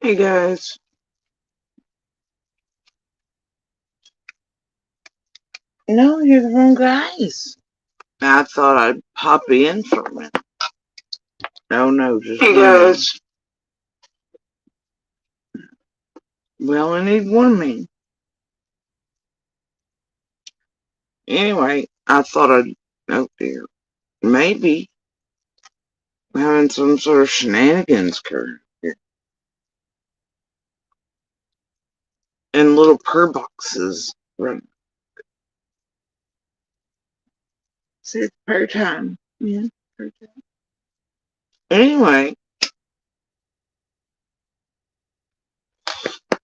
Hey guys. No, you're the wrong guys. I thought I'd pop in for a minute. No, just hey guys. We only need one me. Anyway, I thought I'd. Oh dear. Maybe having some sort of shenanigans occur here. In little purr boxes. Right. See, it's purr time. Yeah, purr time. Anyway,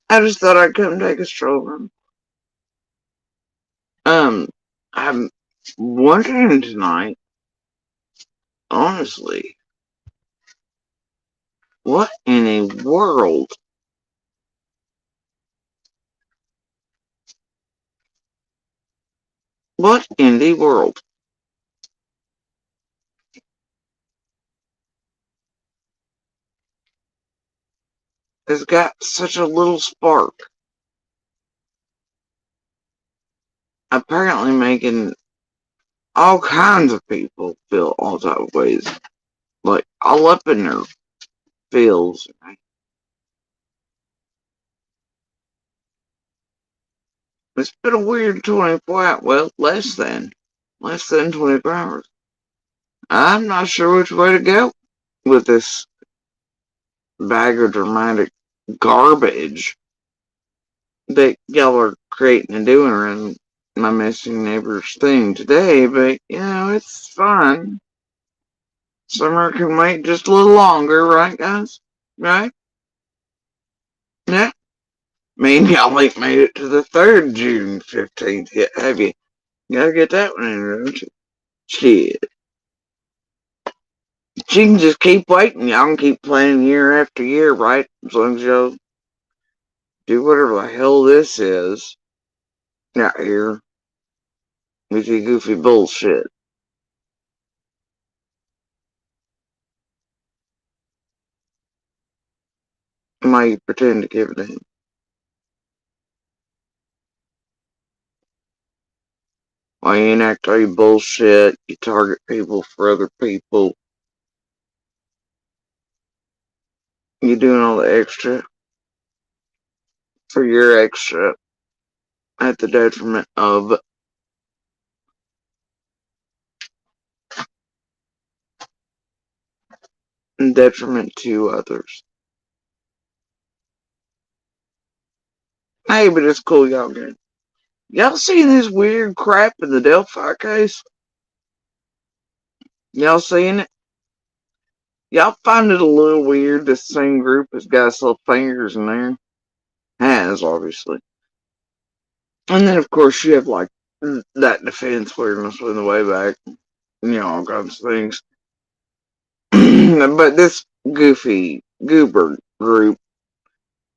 I just thought I'd come take a stroll. I'm wondering tonight, honestly, what in a world What in the world has got such a little spark? Apparently making all kinds of people feel all type of ways. Like all up in their feels. It's been a weird 24 hours. Well, less than 24 hours. I'm not sure which way to go with this bag of dramatic garbage that y'all are creating and doing around my missing neighbor's thing today, but it's fine. Summer can wait just a little longer, right, guys? Right? Yeah. I mean, y'all ain't made it to the 3rd June 15th yet, have you? You gotta get that one in, don't you? Shit. She can just keep waiting. Y'all can keep planning year after year, right? As long as y'all do whatever the hell this is out here with your goofy bullshit. Why you pretend to give it a him? Why you enact all your bullshit? You target people for other people. You doing all the extra for your extra at the detriment of detriment to others. Hey, but it's cool y'all get. Y'all seen this weird crap in the Delphi case? Y'all seen it? Y'all find it a little weird this same group has got its little fingers in there? Has, obviously. And then, of course, you have, like, that defense weirdness in the way back. All kinds of things. But this goofy goober group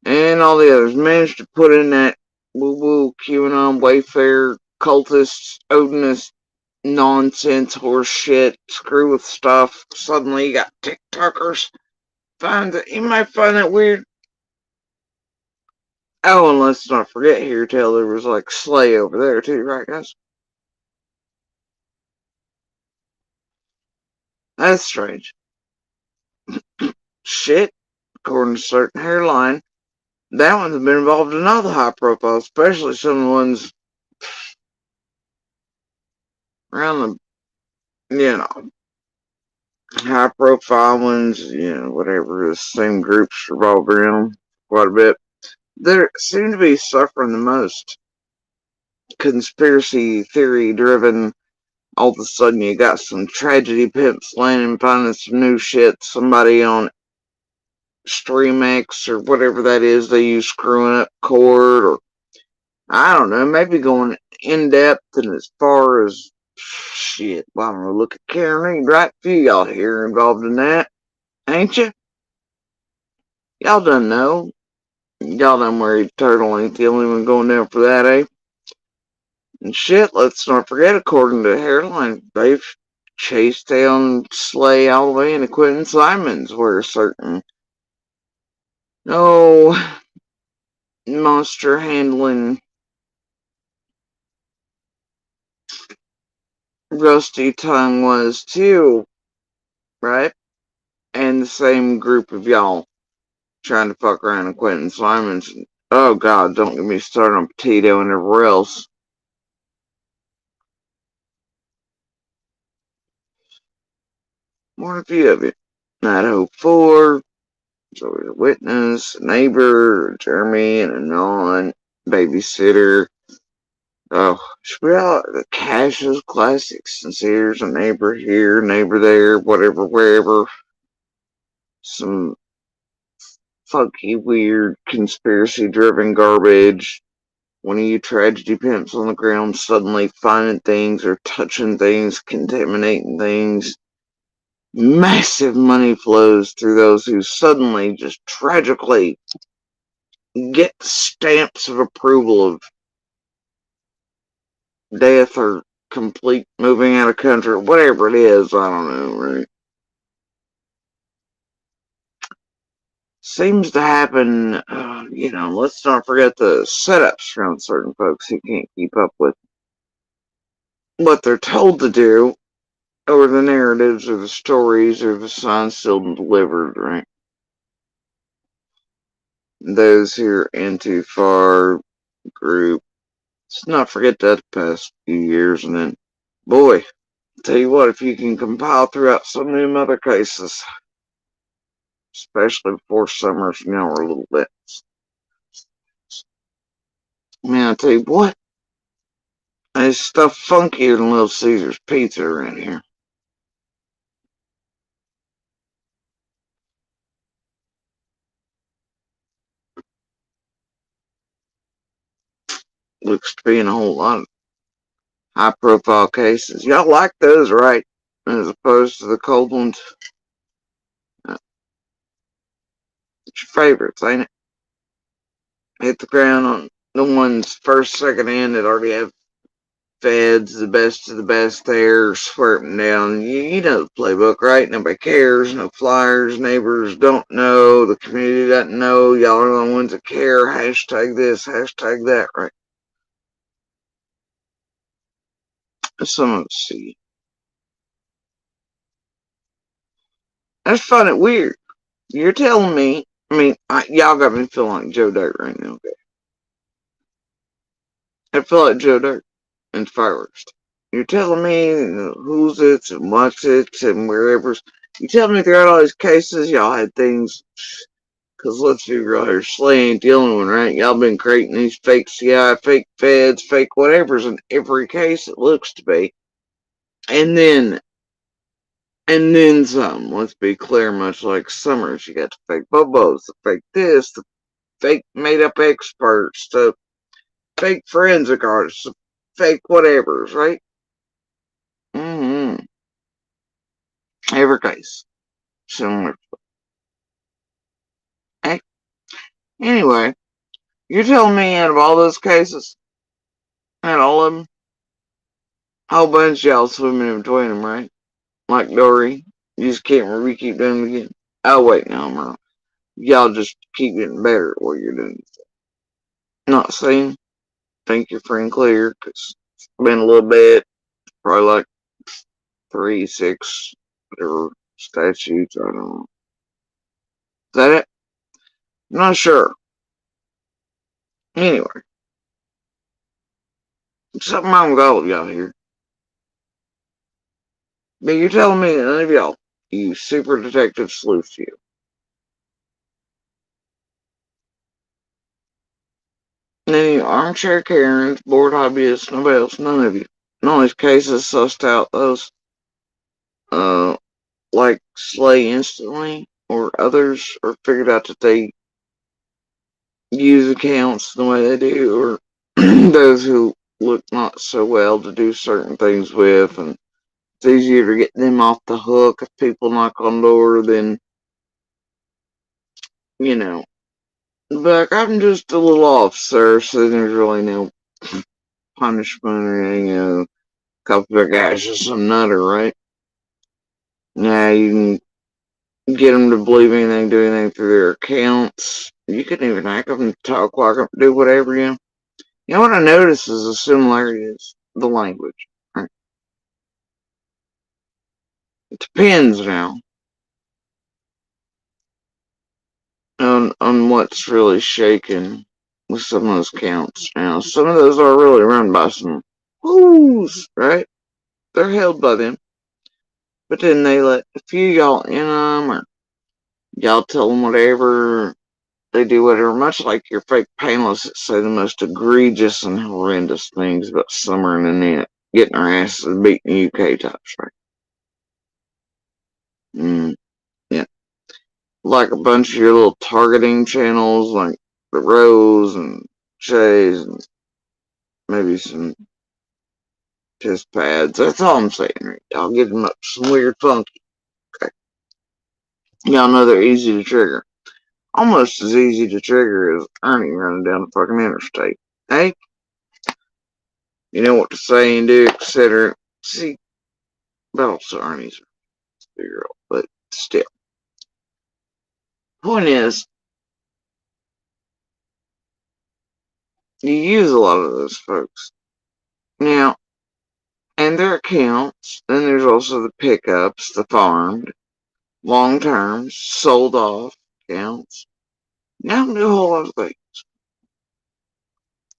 and all the others managed to put in that woo-woo QAnon Wayfair cultist Odinist nonsense horse shit screw with stuff. Suddenly you got TikTokers. You might find that weird. Oh, and let's not forget here till there was like Slay over there too, right guys? That's strange. Shit, according to certain hairline, that one's been involved in all the high profile, especially some of the ones around the, high profile ones, whatever, the same groups revolve around quite a bit. They seem to be suffering the most. Conspiracy theory driven. All of a sudden, you got some tragedy pimps landing, finding some new shit. Somebody on StreamX or whatever that is they use screwing up court, or I don't know, maybe going in depth and as far as shit. Well, I'm gonna look at Karen Reed, right? A few y'all here involved in that, ain't you? Y'all done know. Y'all done worried Turtle ain't the only one going down for that, eh? And shit, let's not forget, according to Hairline, they've chased down Slay all the way into Quentin Simons, where certain No monster handling Rusty Tongue was too, right? And the same group of y'all trying to fuck around and Quentin Simons. Oh God, don't get me started on Petito and everywhere else. More than a few of you. 904, Zoe's a witness, a neighbor, Jeremy, and a non babysitter. Oh, should we all the Cash's classics, Sincere's, a neighbor here, neighbor there, whatever, wherever. Some funky, weird, conspiracy-driven garbage. One of you tragedy pimps on the ground suddenly finding things or touching things, contaminating things. Massive money flows through those who suddenly just tragically get stamps of approval of death or complete moving out of country, whatever it is, I don't know, right? Seems to happen, let's not forget the setups around certain folks who can't keep up with what they're told to do, or the narratives, or the stories, or the signs still delivered, right? Those who are into far group, let's not forget that the past few years, and then, boy, tell you what, if you can compile throughout some of them other cases, especially before summer, if you know, we're a little bit. Man, I tell you what, there's stuff funkier than Little Caesar's pizza around here. Looks to be in a whole lot of high profile cases. Y'all like those, right? As opposed to the cold ones. It's your favorites, ain't it? Hit the ground on the ones first, second hand that already have feds, the best of the best there, swear them down. You know the playbook, right? Nobody cares, no flyers, neighbors don't know, the community doesn't know, y'all are the ones that care, hashtag this, hashtag that, right? Some of us see. I just find it weird. You're telling me, y'all got me feeling like Joe Dirt right now, okay? I feel like Joe Dirt and fireworks. You're telling me who's it and what's it and wherever's. You telling me throughout all these cases, y'all had things. Because let's be real here, Slay ain't the only one, right? Y'all been creating these fake CI, fake feds, fake whatevers in every case it looks to be. And then some. Let's be clear, much like Summers. You got the fake Bobos, the fake this, the fake made up experts, the fake forensic artists, the fake whatevers, right? Mm-hmm. Every case. Similar. Anyway, you're telling me out of all those cases, and all of them, a whole bunch of y'all swimming in between them, right? Like Dory. You just can't keep doing it again. Oh, wait, no, I'm wrong. Y'all just keep getting better at what you're doing. Not saying, think you're free and clear, because it's been a little bit, probably like 3, 6, whatever statutes, I don't know. Is that it? I'm not sure. Anyway, something wrong with all of y'all here. But you're telling me that none of y'all, you super detective sleuths, you, any armchair Karens, bored hobbyists, nobody else, none of you. None of these cases sussed out those, uh, like Slay instantly, or others, or figured out that they use accounts the way they do, or those who look not so well to do certain things with, and it's easier to get them off the hook if people knock on the door than, you know. But I'm just a little off, sir, so there's really no punishment or anything, couple of guys or some nutter, right? Now you can get them to believe anything, do anything through their accounts. You can even hack them, talk like them, do whatever you know. You know what I notice is a similarity is the language. Right? It depends now on what's really shaking with some of those accounts. Now, some of those are really run by some fools, right? They're held by them. But then they let a few y'all in them, or y'all tell them whatever. They do whatever, much like your fake panelists that say the most egregious and horrendous things about summer and the net, getting our asses beaten UK types, right? Yeah. Like a bunch of your little targeting channels, like the Rose and Shays, and maybe some test pads. That's all I'm saying, right? Y'all get them up some weird funky. Okay. Y'all know they're easy to trigger. Almost as easy to trigger as Ernie running down the fucking interstate. Hey, you know what to say and do, etc. See, but also Ernie's a 2-year-old, but still. Point is, you use a lot of those folks. Now, and their accounts, then there's also the pickups, the farmed, long terms, sold off accounts. Now can do a whole lot of things.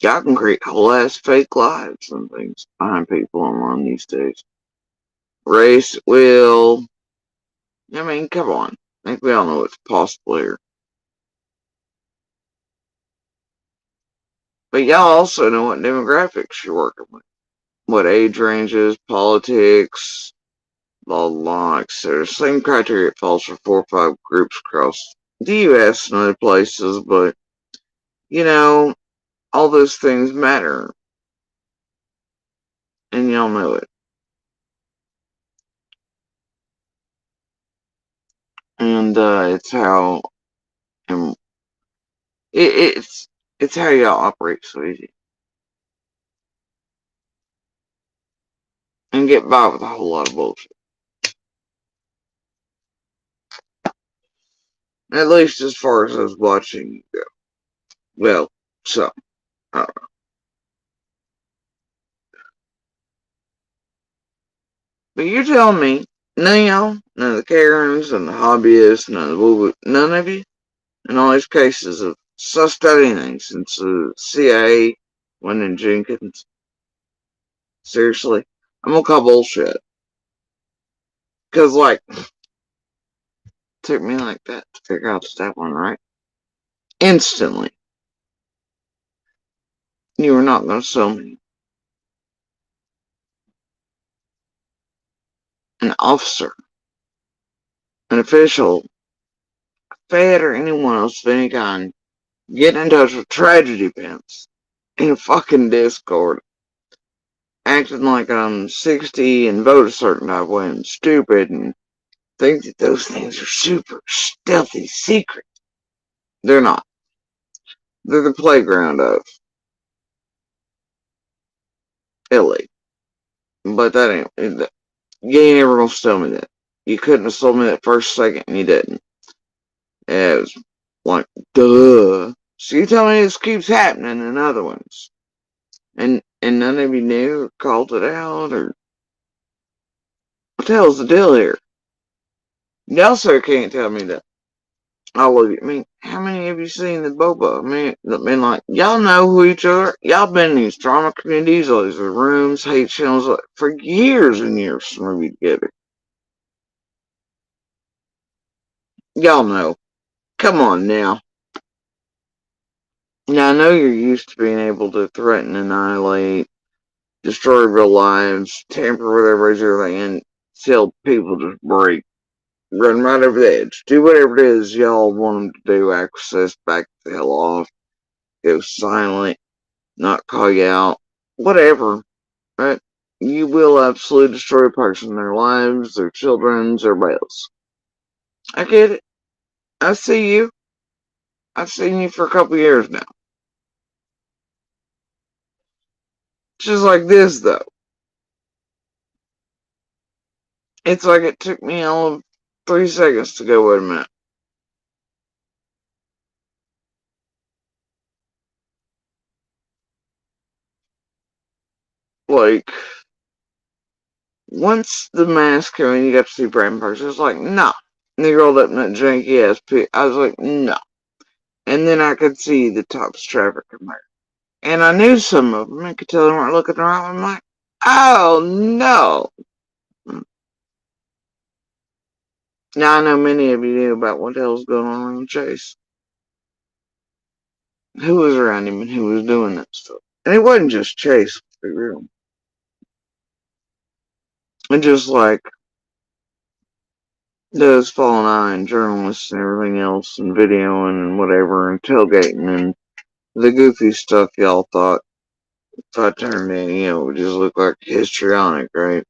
Y'all can create whole ass fake lives and things behind people online these days. Race will. I mean, come on. I think we all know it's possible here. But y'all also know what demographics you're working with. What age ranges, politics, blah, blah, etc. Same criteria falls for 4 or 5 groups across the US and other places, but, you know, all those things matter. And y'all know it. And it's how and it's how y'all operate so easy. And get by with a whole lot of bullshit. At least as far as us watching you go. Well, so, I don't know. But you're telling me, none of y'all, none of the Karens and the hobbyists, none of the woo none of you, in all these cases have sussed out anything since the CIA went in Jenkins. Seriously? I'm gonna call bullshit. Cause like, it took me like that to figure out step one, right? Instantly. You were not gonna sell me an officer, an official, Fed or anyone else of any kind, get in touch with tragedy pimps in a fucking Discord, acting like I'm 60 and vote a certain type of way and stupid and think that those things are super stealthy secret. They're not. They're the playground of Illy. But that ain't. You ain't ever gonna tell me that. You couldn't have sold me that first second and you didn't. It was like, duh. So you tell me this keeps happening in other ones. And none of you knew or called it out or what the hell's the deal here? You also can't tell me that. I love you. I mean, how many have you seen the Boba? I mean, like, y'all know who each other. Y'all been in these drama communities, all these rooms, hate channels, like, for years and years from you together. Y'all know. Come on now. Now, I know you're used to being able to threaten, annihilate, destroy real lives, tamper with everybody's and tell people to break, run right over the edge, do whatever it is y'all want them to do, access, back the hell off, go silent, not call you out, whatever, right? You will absolutely destroy a person, their lives, their children's, everybody else. I get it. I see you. I've seen you for a couple years now. Just like this, though. It's like it took me all of 3 seconds to go. Wait a minute. Like, once the mask came in, you got to see Brandon Parks. I was like, no. And they rolled up in that janky ass pig. I was like, no. And then I could see the Tops traffic commercial. And I knew some of them. I could tell they weren't looking around. I'm like, oh no. Now I know many of you knew about what the hell's going on around Chase. Who was around him and who was doing that stuff. And it wasn't just Chase, to be real. And just like those Lil&I and journalists and everything else and videoing and whatever and tailgating and the goofy stuff y'all thought if I turned in, it would just look like histrionic, right?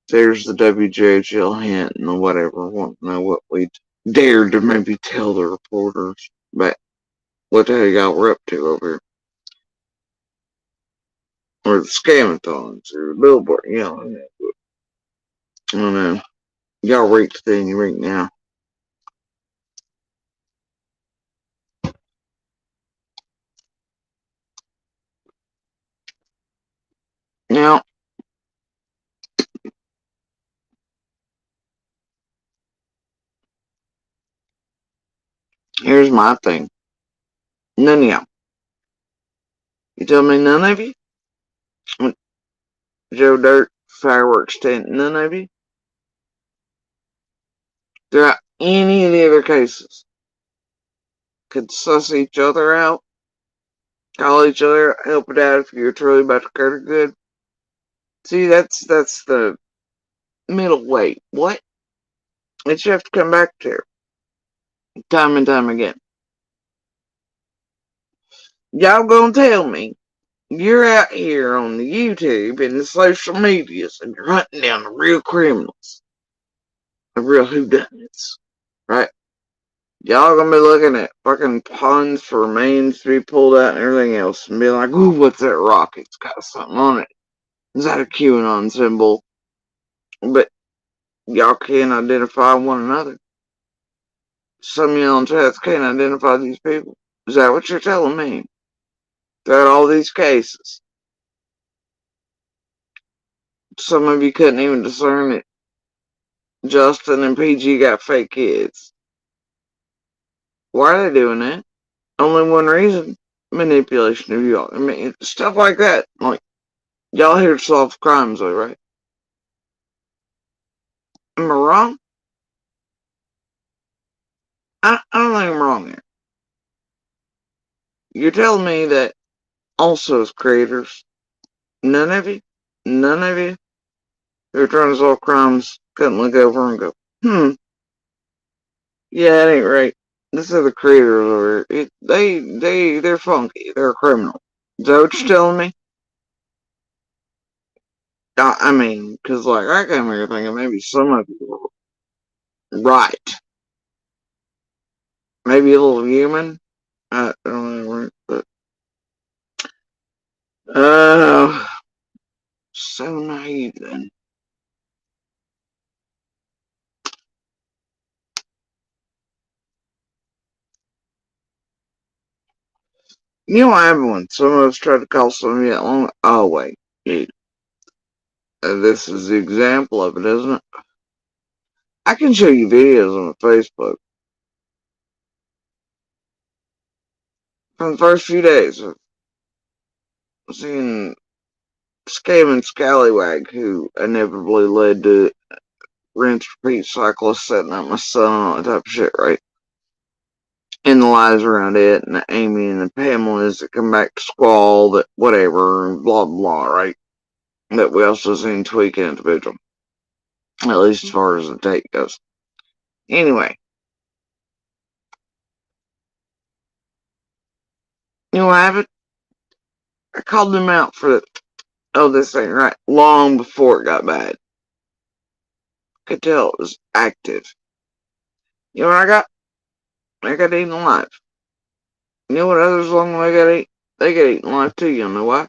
There's the WJHL hint and whatever. Want to know what we dared to maybe tell the reporters, but what the hell y'all were up to over here? Or the scamathons or the billboard, I don't know. Y'all reeked then, you reek now. Now, here's my thing. None of y'all. You tell me none of you? Joe Dirt, fireworks tent, none of you? Throughout any of the other cases, could suss each other out, call each other, help it out if you're truly about to cut her good. See, that's the middle way. What? That you have to come back to time and time again. Y'all gonna tell me you're out here on the YouTube and the social medias and you're hunting down the real criminals, the real whodunits, right? Y'all gonna be looking at fucking puns for remains to be pulled out and everything else and be like, ooh, what's that rock? It's got something on it. Is that a QAnon symbol? But y'all can't identify one another. Some of y'all in chats can't identify these people. Is that what you're telling me? Throughout all these cases, some of you couldn't even discern it. Justin and PG got fake kids. Why are they doing that? Only one reason. Manipulation of y'all. I mean, stuff like that. Like, y'all here to solve crimes, though, right? Am I wrong? I don't think I'm wrong here. You're telling me that also as creators, none of you who are trying to solve crimes couldn't look over and go, yeah, that ain't right. This is the creators over here. They're funky. They're a criminal. Is that what you're telling me? I mean, because, like, I came here thinking maybe some of you were right. Maybe a little human. I don't know, but, so naive then. You know what happened when some of us tried to call some of you that long? Oh, wait. This is the example of it, isn't it? I can show you videos on Facebook from the first few days of seeing Scamming Scallywag, who inevitably led to rinse repeat cyclists setting up my son and all that type of shit, right? And the lies around it, and the Amy and the Pamelas that come back to squall, that whatever, and blah blah, right? That we also seen tweak an individual, at least as far as the date goes. Anyway, you know what happened? I called them out for this ain't right long before it got bad. Could tell it was active. You know what I got? I got eaten alive. You know what others along the way got eaten? They got eaten alive too, you know why?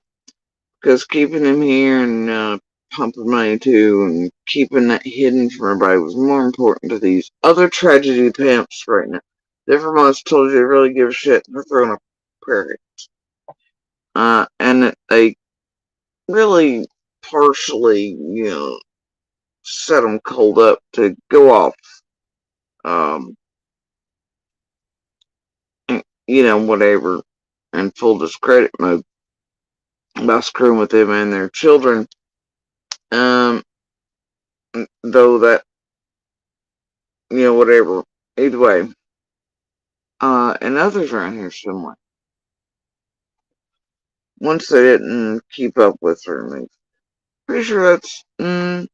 Because keeping them here and pumping money to and keeping that hidden from everybody was more important to these other tragedy pimps right now. They for most told you they really give a shit and they're throwing a prairie. And that they really partially, set them cold up to go off, um, whatever, in full discredit mode by screwing with them and their children. Um, though that, whatever. Either way. And others around here similar. Once they didn't keep up with her, I'm pretty sure that's, as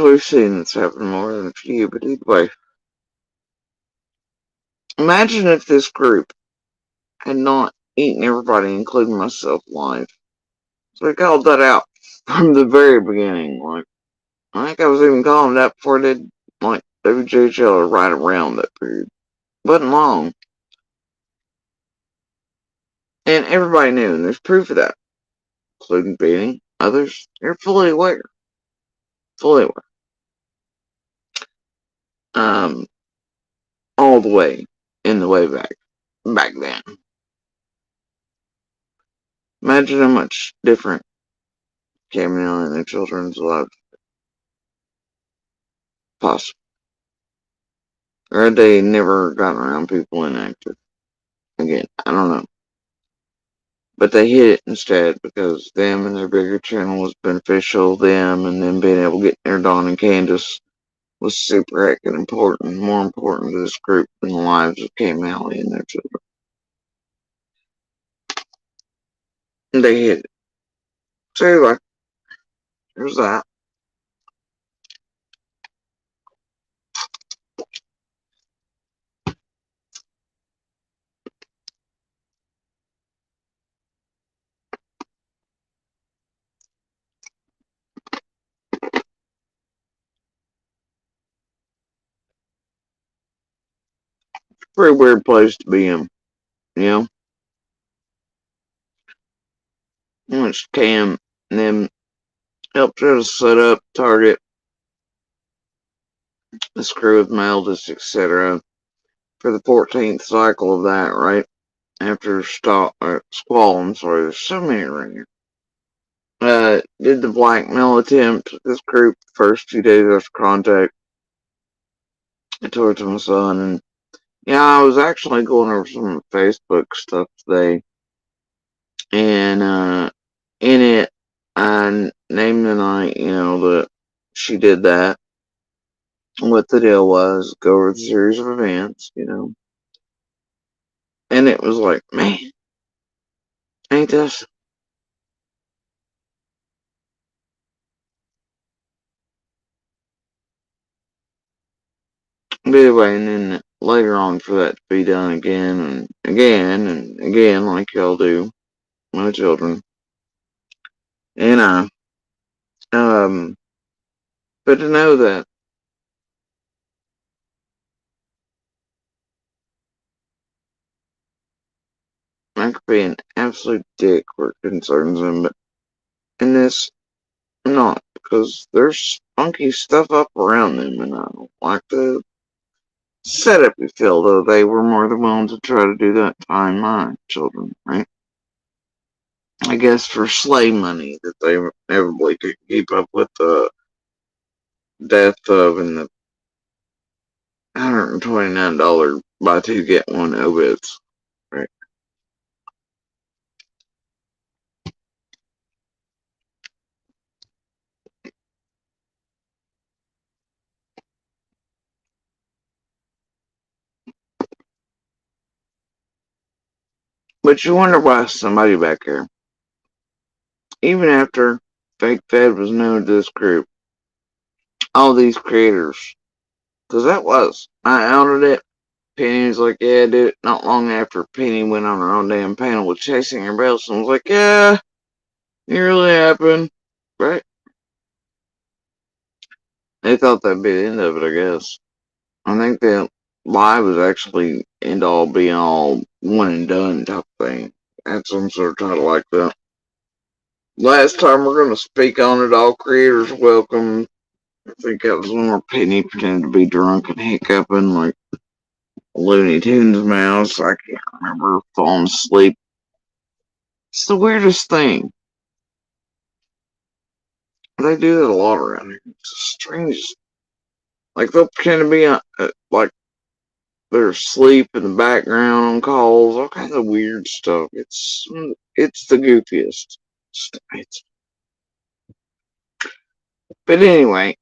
we've seen, it's happened more than a few, but either way. Imagine if this group had not eaten everybody, including myself, alive. So I called that out from the very beginning. Like, I think I was even calling it out before I did, like, WJHL or right around that period. Wasn't long. And everybody knew, and there's proof of that, including Benny. Others, they're fully aware. Fully aware. Um, all the way in the way back then. Imagine how much different Camille and their children's lives possible. Or had they never gotten around people inactive. Again, I don't know. But they hit it instead because them and their bigger channel was beneficial. Them and them being able to get near Dawn and Candace was super heckin' important. More important to this group than the lives of Kay Malley and their children. And they hit it. So anyway, there's that. Pretty weird place to be in. You know? Once Cam and them helped us set up, target, the screw with my eldest, etc. for the 14th cycle of that, right? After Squall, I'm sorry, there's so many around here. Did the blackmail attempt with this group first 2 days after contact. I told it to my son, and yeah, I was actually going over some Facebook stuff today, and in it, I named the night, that she did that. What the deal was, go over the series of events, and it was like, man, ain't this? But anyway, and then later on for that to be done again and again and again, like y'all do, my children and I. But to know that I could be an absolute dick where it concerns them, but in this, I'm not, because there's funky stuff up around them, and I don't like the setup you feel, though they were more than willing to try to do that to find my children, right? I guess for slave money that they inevitably could keep up with the death of and the $129 buy two get one obits, right? But you wonder why somebody back there, even after Fake Fed was known to this group, all these creators, because that was, I outed it. Penny was like, yeah, I did it. Not long after Penny went on her own damn panel with Chasing Her Bells and was like, yeah, it really happened, right? They thought that'd be the end of it, I guess. I think that live was actually end all be all one and done type thing. Had some sort of title like that. Last time we're going to speak on it, all creators welcome. I think that was when Penny pretended to be drunk and hiccuping like Looney Tunes mouse. I can't remember falling asleep. It's the weirdest thing. They do that a lot around here. It's the strangest. Like they'll pretend to be like they're asleep in the background on calls, all kinds of weird stuff. It's the goofiest. It's, but anyway,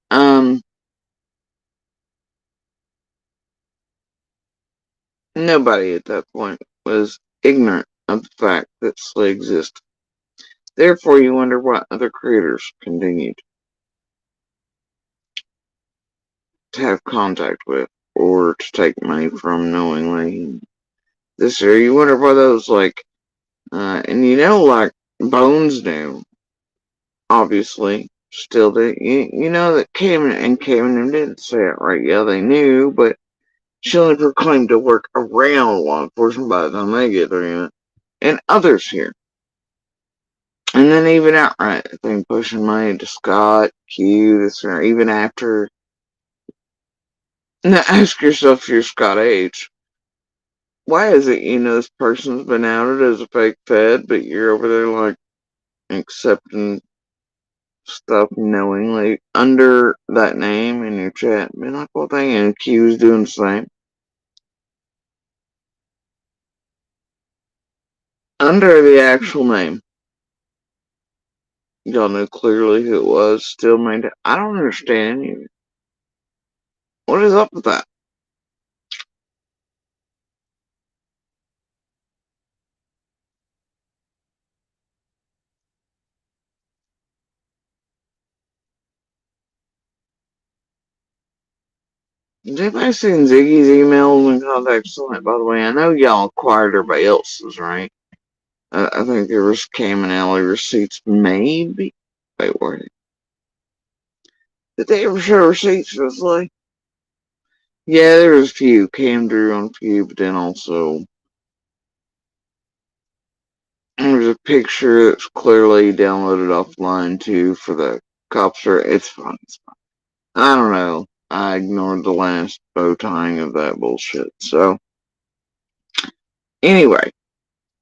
nobody at that point was ignorant of the fact that Slay exists. Therefore, you wonder why other creators continued to have contact with or to take money from knowingly. This year, you wonder why those and like Bones knew, obviously, still did. You know that Cam didn't say it right. Yeah, they knew, but she only proclaimed to work around law enforcement by the time they get there, and others here. And then even outright, I think pushing money to Scott, Q, this or even after. Now ask yourself if you're Scott H. Why is it this person's been outed as a fake Fed, but you're over there like accepting stuff knowingly under that name in your chat? Being like, well, dang, and Q's doing the same. Under the actual name. Y'all knew clearly who it was, still made it. I don't understand you. What is up with that? Has anybody seen Ziggy's emails and contacts tonight? By the way, I know y'all acquired everybody else's, right? I think there was Cam and Allie receipts, maybe. Wait, were they? Did they ever show receipts for this lady? Yeah, there was a few. Cam drew on a few, but then also there's a picture that's clearly downloaded offline too for the cops. It's fine. It's fine. I don't know. I ignored the last bow tying of that bullshit. So anyway,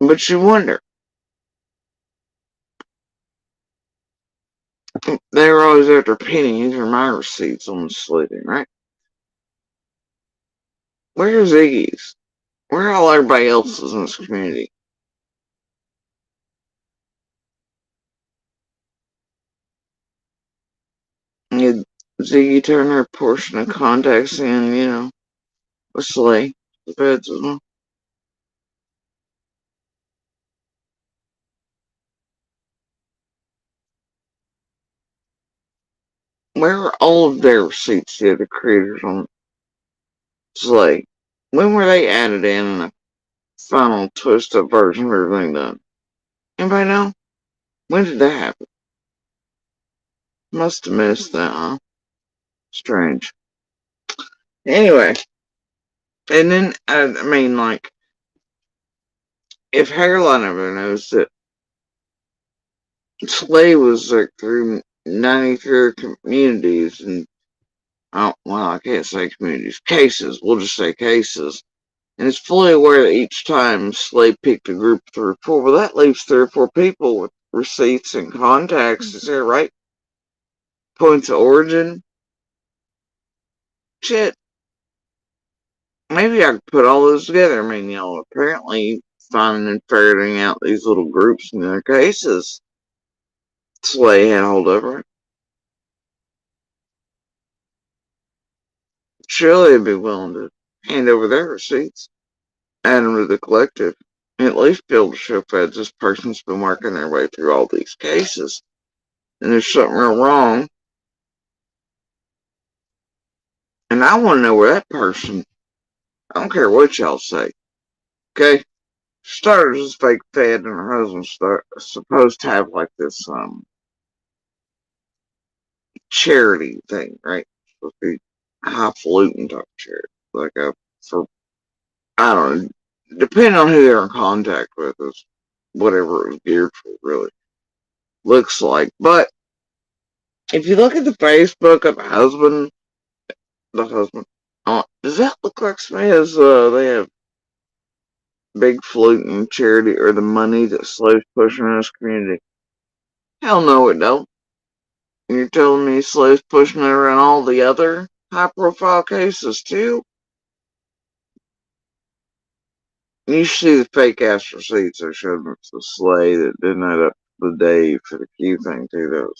but you wonder. They were always after pennies or my receipts on the sleeping, right? Where's Iggy's? Where are all everybody else's in this community? You Ziggy Turner portion of contacts in, with Slay. The feds as well. Where are all of their receipts, the other creators on Slay? When were they added in a final twist up version of everything done? Anybody know? When did that happen? Must have missed that, huh? Strange. Anyway, and then, I mean, like, if Hairline ever knows that Slay was like through 93 communities and I can't say communities, cases. We'll just say cases. And it's fully aware that each time Slay picked a group of 3 or 4, well, that leaves 3 or 4 people with receipts and contacts. Is there right? Points of origin. Shit. Maybe I could put all those together. I mean, apparently finding and ferreting out these little groups in their cases. Slay had hold of it. Surely they'd be willing to hand over their receipts, add them to the collective, and at least be able to show feds this person's been working their way through all these cases. And there's something real wrong. And I want to know where that person, I don't care what y'all say, okay? Started as a fake fed, and her husband's supposed to have like this charity thing, right? Supposed to be highfalutin type charity, like for I don't know, depending on who they're in contact with, is whatever it was geared for, really. looks like. But if you look at the Facebook of the husband, does that look like somebody has, they have big fluting charity or the money that slaves pushing in this community? Hell no, it don't. You're telling me slaves pushing it around all the other high profile cases too? You see the fake ass receipts they showed us the Slay that didn't add up the day for the Q thing too.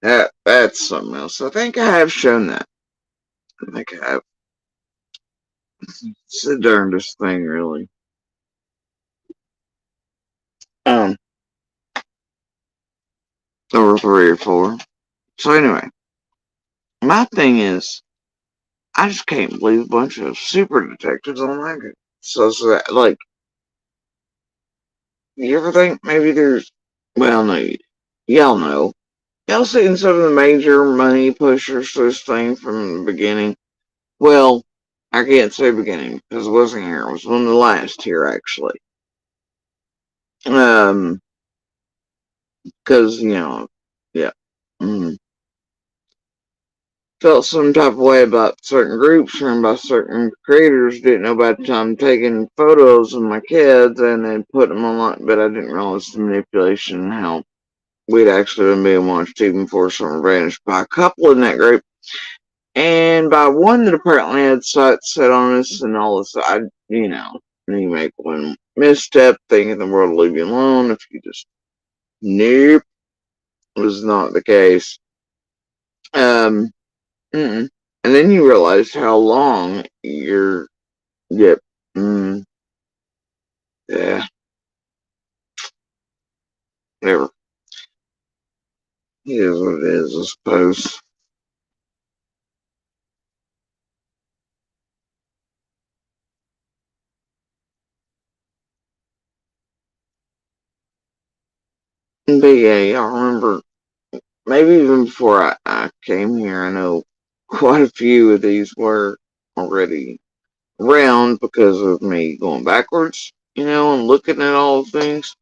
That's something else. I think I have shown that. I think I have. It's the darndest thing, really. Um, or 3 or 4. So anyway, my thing is, I just can't believe a bunch of super detectives on like so that, like, you ever think maybe there's, well, no, y'all know. Y'all seen some of the major money pushers to this thing from the beginning? Well, I can't say beginning because it wasn't here. It was one of the last here, actually. Because, yeah. Mm. Felt some type of way about certain groups run by certain creators. Didn't know about the time taking photos of my kids and then putting them online, but I didn't realize the manipulation and how we'd actually been being watched even before someone vanished by a couple in that group. And by one that apparently had sights set on us and all this, you make one misstep thinking the world will leave you alone if you just, nope, was not the case. Um, mm-mm. And then you realize how long yep, yeah, whatever. It is what it is, I suppose. But yeah, I remember, maybe even before I came here, I know quite a few of these were already around because of me going backwards, and looking at all things.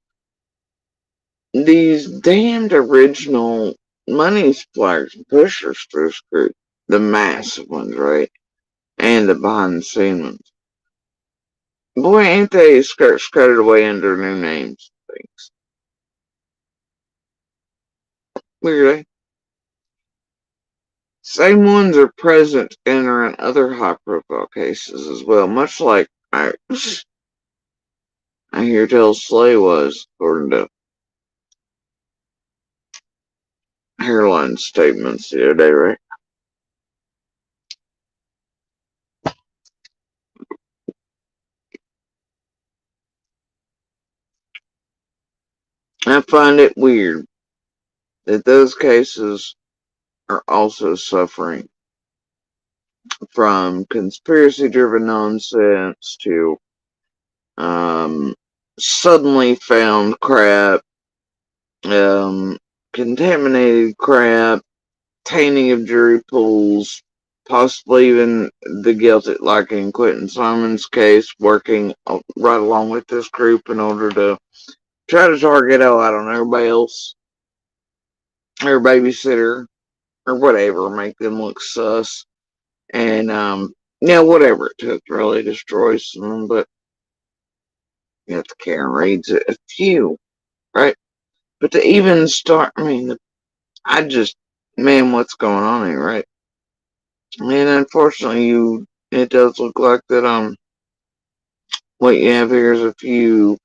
These damned original money suppliers and pushers for this group, the massive ones, right? And the behind the scenes ones. Boy, ain't they skirted away under new names and things. Weird, eh? Same ones are present in or in other high profile cases as well, much like I hear tell Slay was, according to hairline statements the other day, right? I find it weird that those cases are also suffering from conspiracy driven nonsense to suddenly found crap, um, contaminated crap, tainting of jury pools, possibly even the guilty, like in Quentin Simon's case, working right along with this group in order to try to target, I don't know, everybody else, or babysitter, or whatever, make them look sus. And, whatever it took to really destroy someone, but you have to Karen Reid's a few, right? But to even start, I just, man, what's going on here, right? And unfortunately, it does look like that, what you have here is a few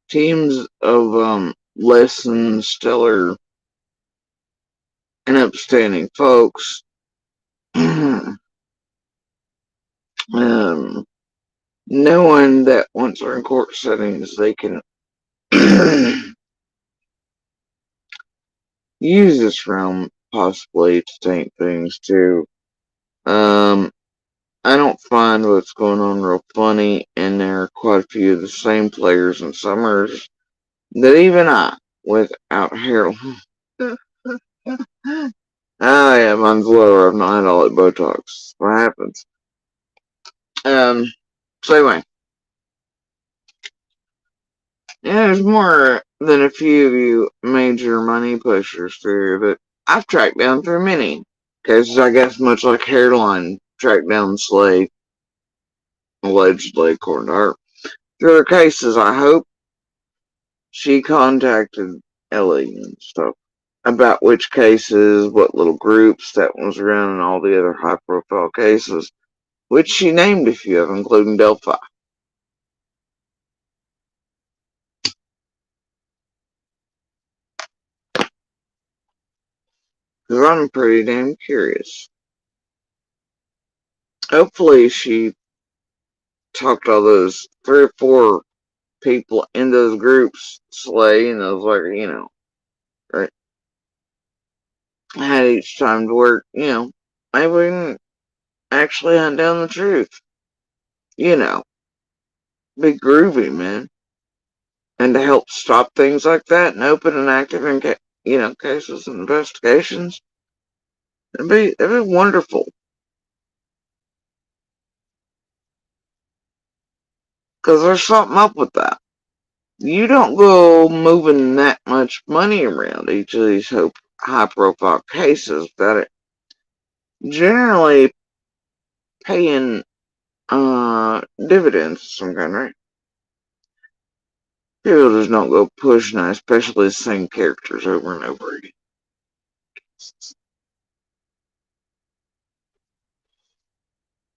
teams of, less than stellar and upstanding folks, knowing that once they're in court settings, they can use this realm possibly to taint things too. Um, I don't find what's going on real funny, and there are quite a few of the same players and summers that even I, without hair. Yeah, mine's lower. I've not had all that Botox. What happens? So anyway, yeah, there's more than a few of you major money pushers through that I've tracked down through many cases, I guess, much like Hairline tracked down Slade, allegedly, according to her. Through her cases, I hope she contacted Ellie and stuff about which cases, what little groups that was around, and all the other high profile cases, which she named a few of, including Delphi. Because I'm pretty damn curious. Hopefully, she talked all those 3 or 4 people in those groups, Slay, and those, like, right? Had each time to work, maybe we can actually hunt down the truth. You know, be groovy, man. And to help stop things like that and open and active in, cases and investigations, it'd be wonderful. Because there's something up with that. You don't go moving that much money around each of these high profile cases that it generally paying dividends of some kind, right? People just don't go pushing that, especially the same characters over and over again.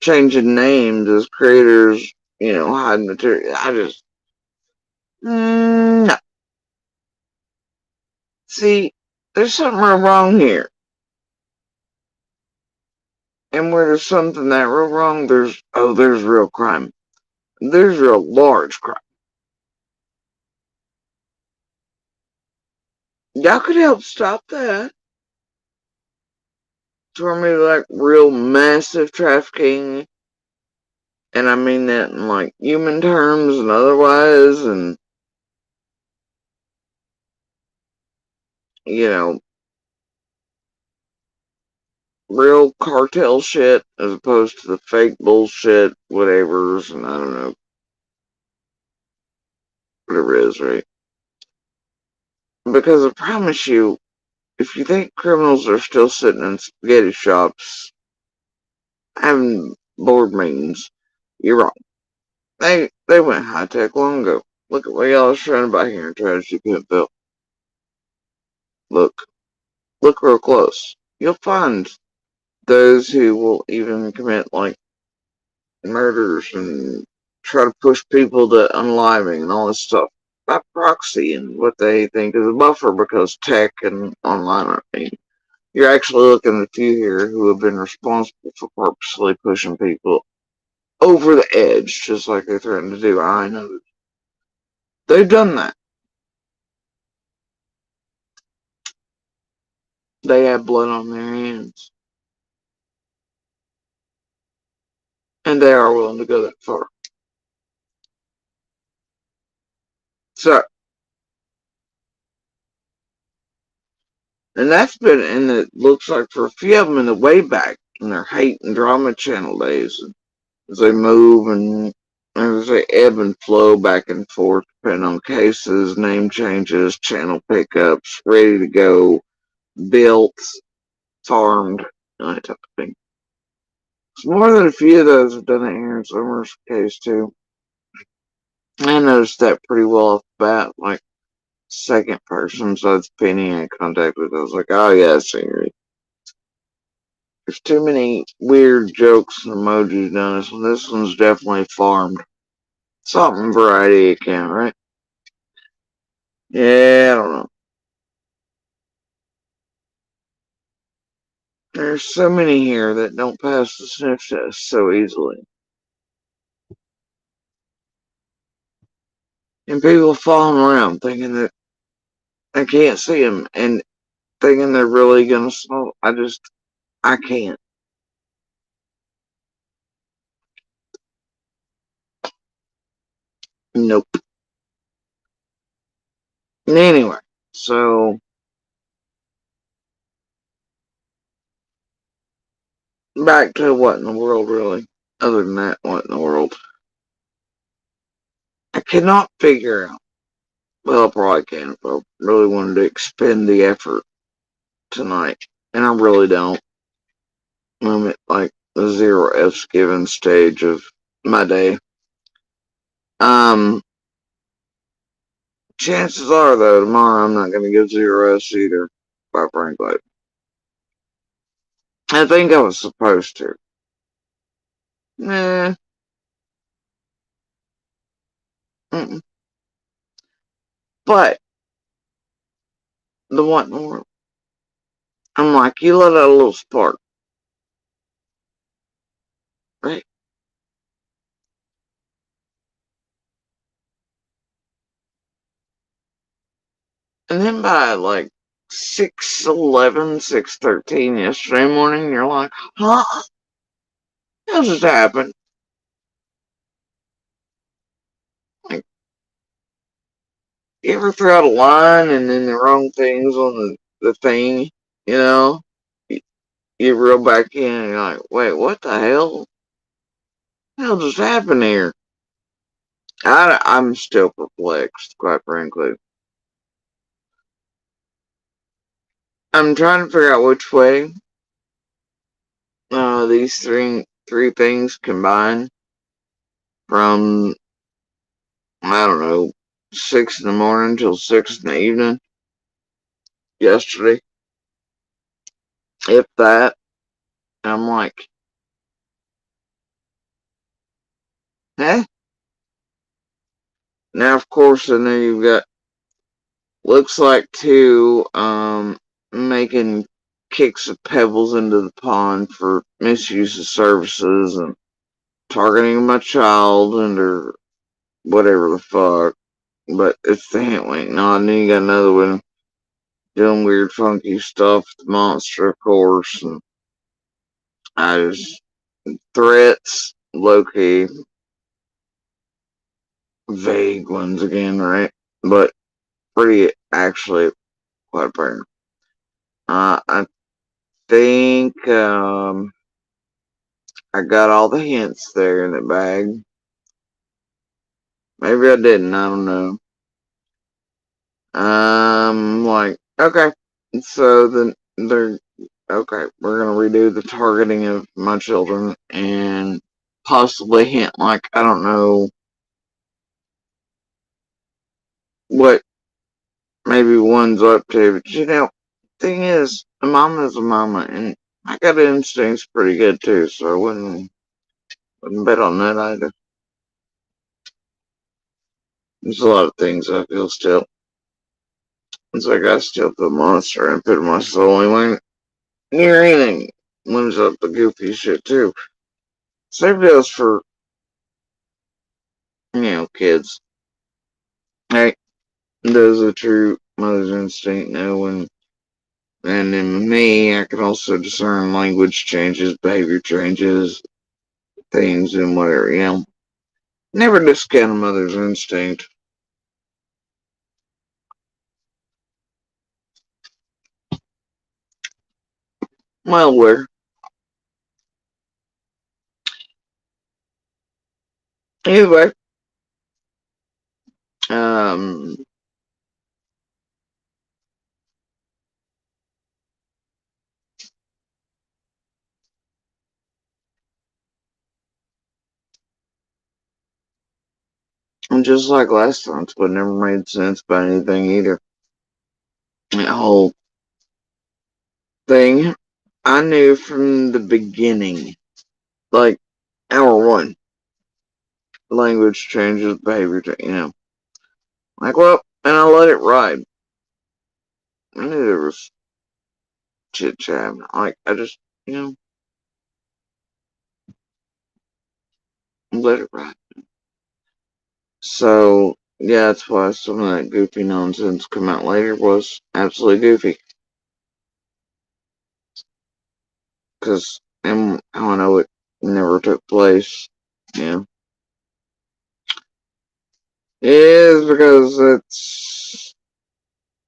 Changing names as creators, hiding material. I just, no. See, there's something real wrong here. And where there's something that real wrong, there's real crime. There's real large crime. Y'all could help stop that. For me, like real massive trafficking, and I mean that in like human terms and otherwise, and you know, real cartel shit as opposed to the fake bullshit, whatever's, and I don't know, whatever it is, right? Because I promise you, if you think criminals are still sitting in spaghetti shops having board meetings, you're wrong. They went high tech long ago. Look at what y'all are trying about here in Tragedy Pinville. Look. Look real close. You'll find those who will even commit like murders and try to push people to unaliving and all this stuff by proxy and what they think is a buffer because tech and online are you're actually looking at a few here who have been responsible for purposely pushing people over the edge, just like they threatened to do. I know they've done that. They have blood on their hands, and they are willing to go that far. So, and that's been, and it looks like for a few of them in the way back in their hate and drama channel days, as they move and as they ebb and flow back and forth, depending on cases, name changes, channel pickups, ready to go, built, farmed, that type of thing. It's more than a few of those have done it here in Summer's case too. I noticed that pretty well off the bat, like second person besides Penny I contact with. I was like, oh yeah, Siri. There's too many weird jokes and emojis done this one. This one's definitely farmed. Something variety account, right? Yeah, I don't know. There's so many here that don't pass the sniff test so easily. And people falling around thinking that I can't see them and thinking they're really gonna smell. I can't. Nope. Anyway, so back to what in the world, really? Other than that, what in the world? I cannot figure out Well, I probably can if I really wanted to expend the effort tonight. And I really don't. I'm at like the zero F's given stage of my day. Um, Chances are, though, tomorrow I'm not going to give zero F's either, quite frankly. I think I was supposed to. Nah. Mm-mm. But the one, I'm like, you let out a little spark, right? And then by like 6:11, 6:13 yesterday morning, you're like, huh? How just happened? Like, you ever throw out a line and then the wrong things on the thing, you know? You, you reel back in and you're like, wait, what the hell? What the hell just happened here? I'm still perplexed, quite frankly. I'm trying to figure out which way these three things combine from, I don't know, 6 in the morning till 6 in the evening yesterday, if that. I'm like, eh? Now, of course, I know you've got, looks like two, making kicks of pebbles into the pond for misuse of services and targeting my child under whatever the fuck. But it's the hint wink. No, and then you got another one doing weird, funky stuff. The monster, of course, and I just threats, low key, vague ones again, right? But pretty actually quite apparent. I think I got all the hints there in the bag. Maybe I didn't. I don't know. Like, okay. So then they're okay. We're gonna redo the targeting of my children and possibly hint like I don't know what maybe one's up to, but thing is, a mama's a mama, and I got instincts pretty good too, so I wouldn't bet on that either. There's a lot of things I feel still. It's like I still feel monster and put my soul anywhere near anything. Limbs up the goofy shit too. Same goes for, kids. Hey, those are true mother's instinct know and in me I can also discern language changes, behavior changes, things and whatever. Never discount a mother's instinct. Malware. Anyway, um, just like last month, but never made sense by anything either. That whole thing, I knew from the beginning, like hour one, language changes, behavior. Like, well, and I let it ride. I knew there was chit chat. Like, I just, let it ride. So, yeah, that's why some of that goofy nonsense come out later was absolutely goofy. Because, and how I know it never took place, yeah, is because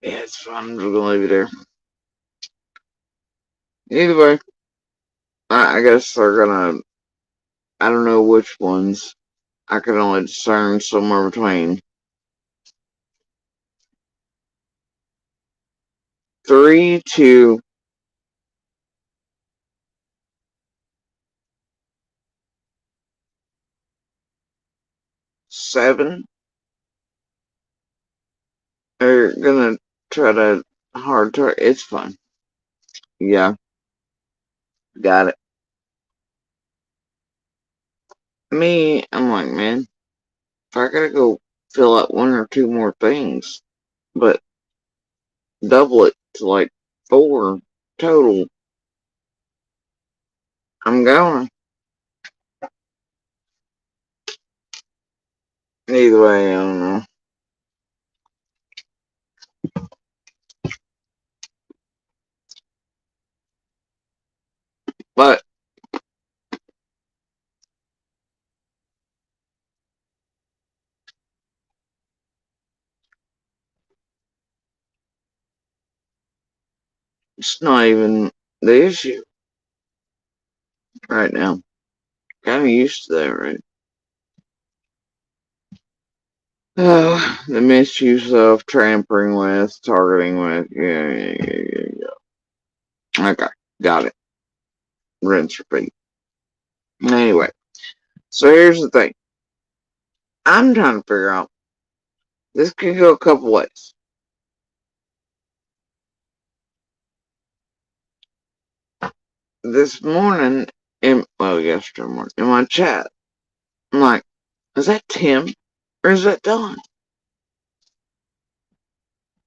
it's fun. I'm just gonna leave it there. Either way, I guess they're gonna, I don't know which ones. I can only discern somewhere between 3 to 7 are gonna try to hard target. It's fun. Yeah, got it. Me, I'm like, man, if I gotta go fill out 1 or 2 more things, but double it to like 4 total, I'm going. Either way, I don't know. But it's not even the issue right now. Kind of used to that, right? The misuse of, tampering with, targeting with. Yeah. Okay, got it. Rinse, repeat. Anyway, so here's the thing. I'm trying to figure out. This could go a couple ways. This morning, yesterday morning, in my chat, I'm like, is that Tim or is that Don?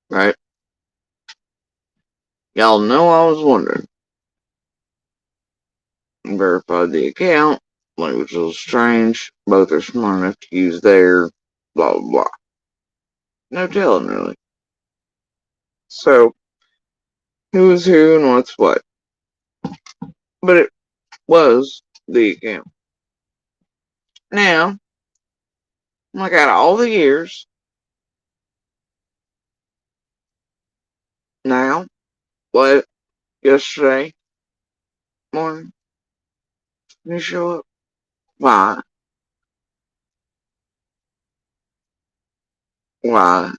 Right? Y'all know I was wondering. Verified the account. Language a little strange. Both are smart enough to use their blah blah blah. No telling really. So, who is who and what's what? But it was the account. Now, like out of all the years, now, what, yesterday morning, you show up? Why? Why?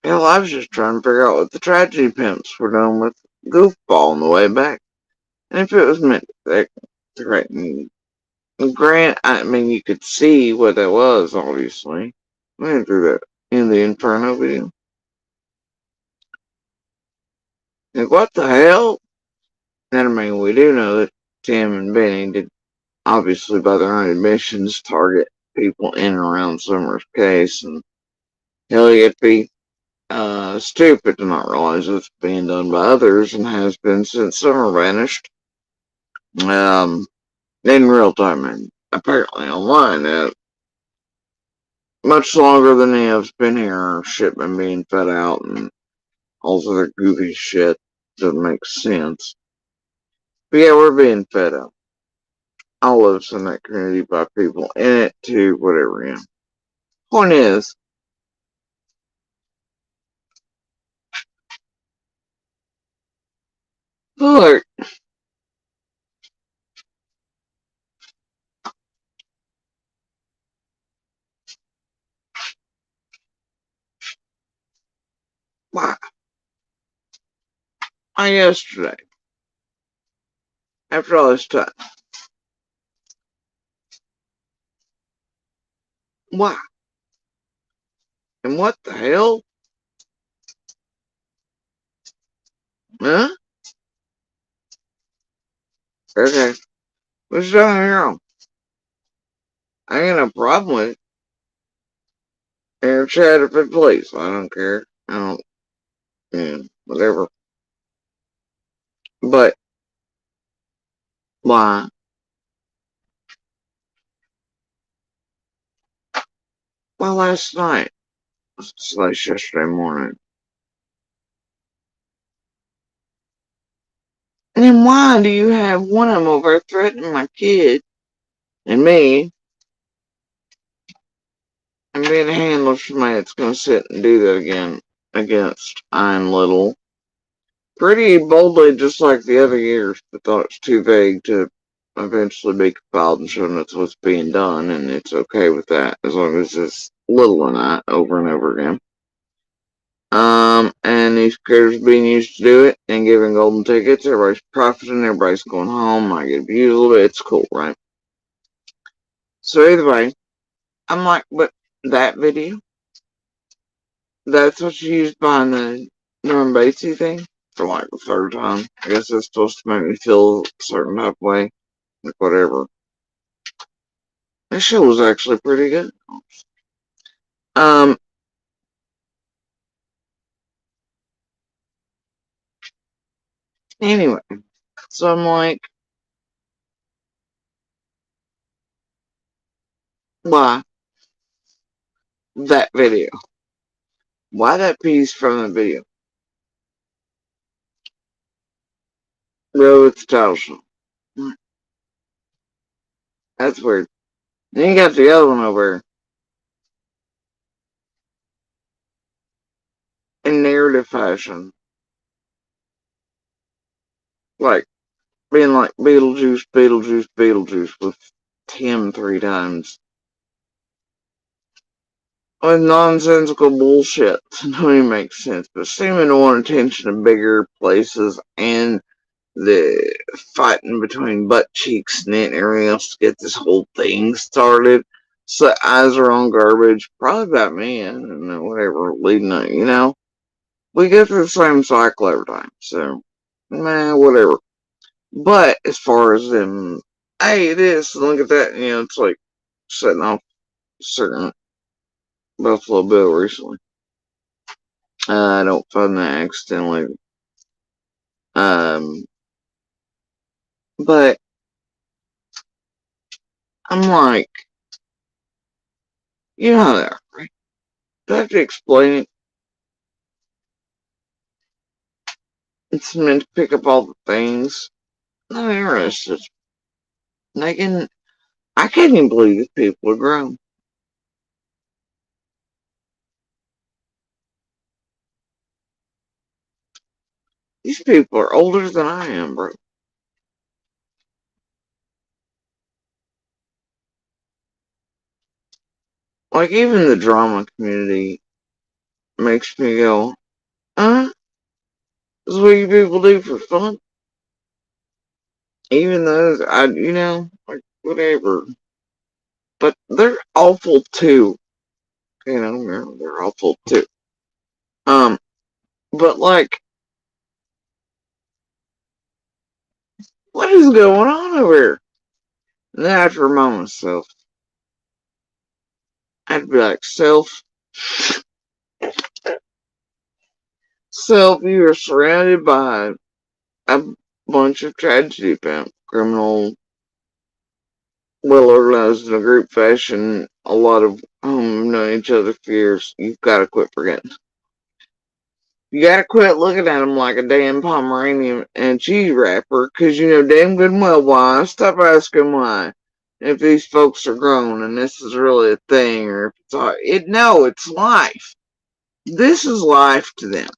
Hell, I was just trying to figure out what the tragedy pimps were doing with Goofball on the way back. And if it was meant to threaten Grant, I mean, you could see what it was, obviously. We went through that in the Inferno video. Like, what the hell? And I mean, we do know that Tim and Benny did, obviously, by their own admissions, target people in and around Summer's case. And hell, you'd be stupid to not realize it's being done by others and has been since Summer vanished. In real time and apparently online. Much longer than he has been here. Shit been being fed out and all this other goofy shit. Doesn't make sense. But yeah, we're being fed up. All of us in that community by people in it too, whatever, yeah. Point is, look, why? Yesterday, after all this time, why? And what the hell? Huh? Okay. What's down here? I ain't got no problem with it. Air chat if it please. I don't care. I don't, whatever. But why? Well, last night, slash yesterday morning. And then why do you have one of them over threatening my kid and me and being a handler for somebody that's going to sit and do that again against I'm Little? Pretty boldly, just like the other years, but thought it's too vague to eventually be compiled and shown that's what's being done, and it's okay with that as long as it's Lil&I over and over again. And these creators being used to do it and giving golden tickets. Everybody's profiting, everybody's going home. I get abused a little bit. It's cool, right? So either way, I'm like, but that video, that's what you used behind the Norman Batesy thing for like the third time. I guess that's supposed to make me feel a certain type of way, like whatever. That show was actually pretty good. Um. Anyway, so I'm like, why that video? Why that piece from the video? Bro, it's the title song. That's weird. Then you got the other one over in narrative fashion. Like, being like Beetlejuice, Beetlejuice, Beetlejuice with Tim 3 times. With nonsensical bullshit. It don't even make sense. But seeming to want attention to bigger places and the fighting between butt cheeks and everything else to get this whole thing started. So eyes are on garbage. Probably about me and whatever leading up, We go through the same cycle every time. So, whatever. But as far as them, hey, this, look at that, it's like setting off a certain Buffalo Bill recently. I don't find that accidentally. Um, but I'm like, you know how they are, right? Do I have to explain it? It's meant to pick up all the things. I'm interested. I can't even believe that people are grown. These people are older than I am, bro. Like, even the drama community makes me go, this is what you people do for fun? Even though, like, whatever. But they're awful too. They're awful too. Um, but like, what is going on over here? And then I have to remind myself. I have to be like, self, you are surrounded by a bunch of tragedy about criminal, well organized in a group fashion, a lot of whom know each other for years. You've got to quit forgetting. You gotta quit looking at them like a damn Pomeranian and cheese wrapper, cause you know damn good and well why. Stop asking why. If these folks are grown and this is really a thing, or if it's all, no, it's life. This is life to them.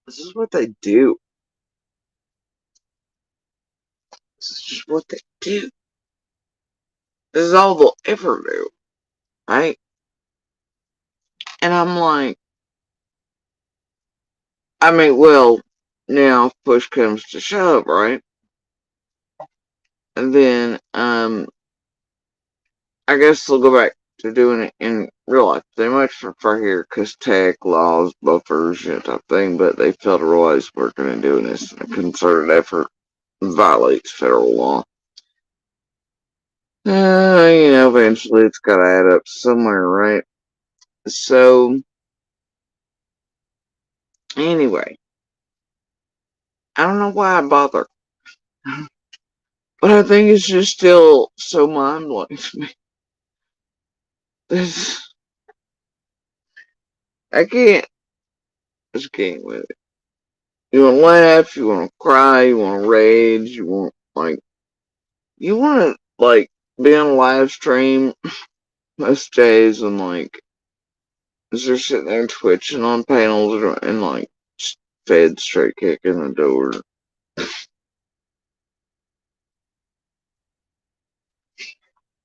This is what they do. This is just what they do. This is all they'll ever do, right? And I'm like, well, now if push comes to shove, right? And then, I guess they'll go back to doing it in real life. They much prefer here because tech, laws, buffers, type thing, but they fail to realize we're going to do this in a concerted effort violates federal law. Eventually it's got to add up somewhere, right? So, anyway, I don't know why I bother, but I think it's just still so mind blowing to me. I just can't with it. You want to laugh, you want to cry, you want to rage, you want to, be on a live stream most days and, just sitting there twitching on panels and, fed straight kicking the door.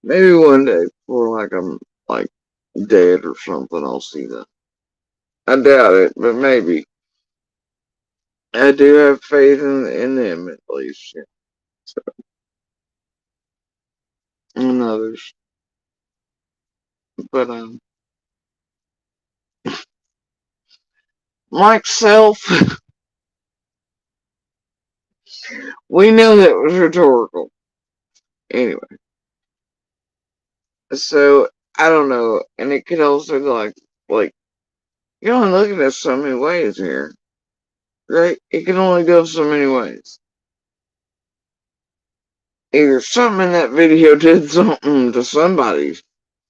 Maybe one day before, like dead or something, I'll see that. I doubt it, but maybe. I do have faith in them at least, yeah. So, and others. But like self, we know that was rhetorical. Anyway, so I don't know, and it could also go like you're only looking at so many ways here, right? It can only go so many ways. Either something in that video did something to somebody's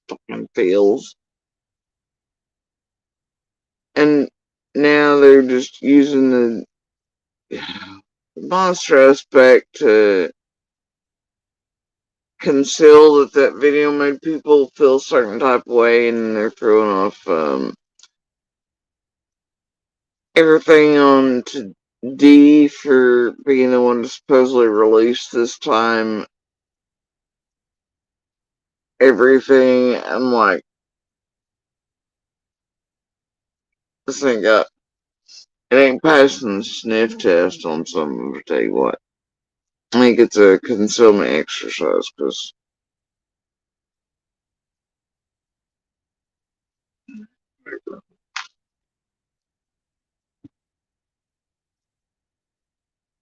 fucking feels, and now they're just using the monster aspect to conceal that video made people feel a certain type of way, and they're throwing off everything on to D for being the one to supposedly release this time. Everything, I'm like, this ain't got, it ain't passing the sniff test on something, to tell you what. I think it's a concealment exercise, because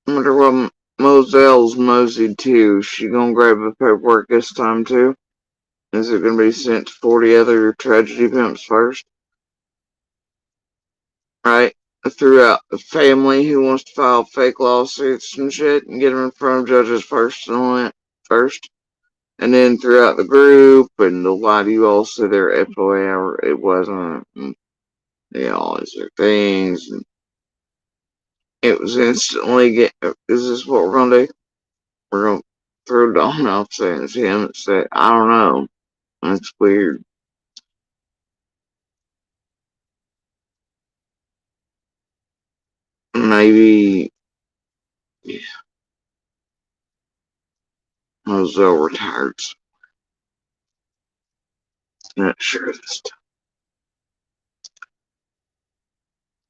I wonder what Moselle's moseyed to. She gonna grab the paperwork this time too? Is it gonna be sent to 40 other tragedy pimps first? Right? Throughout the family who wants to file fake lawsuits and shit and get them in front of judges first and all that first. And then throughout the group and the why do you all say their FOA, it wasn't, and they always their things. And it was instantly is this what we're gonna do? We're gonna throw Don off saying it's him and say, I don't know. That's weird. Maybe yeah, Moselle retired. Not sure this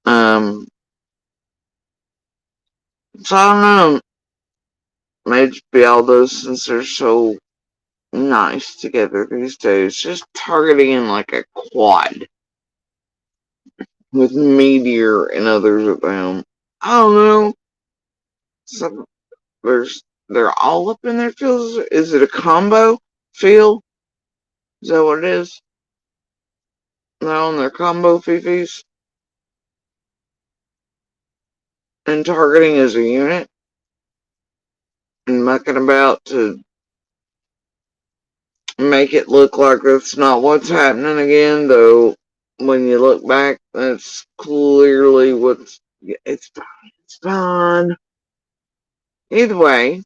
time. So I don't know. Maybe be all those since they're so nice together these days. Just targeting in like a quad with Meteor and others of them. I don't know. Some they're all up in their fields. Is it a combo field? Is that what it is? They're on their combo fifis and targeting as a unit and mucking about to make it look like that's not what's happening again, though when you look back, that's clearly what's. It's fine. It's fine. Either way,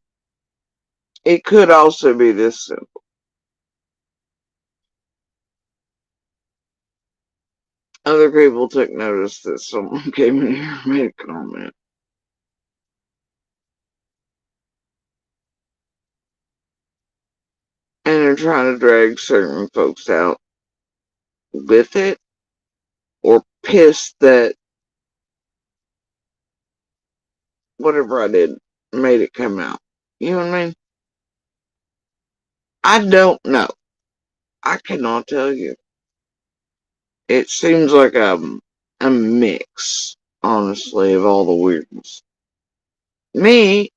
it could also be this simple. Other people took notice that someone came in here and made a comment. And they're trying to drag certain folks out with it, or pissed that whatever I did made it come out. You know what I mean? I don't know. I cannot tell you. It seems like a mix, honestly, of all the weirdness. Me,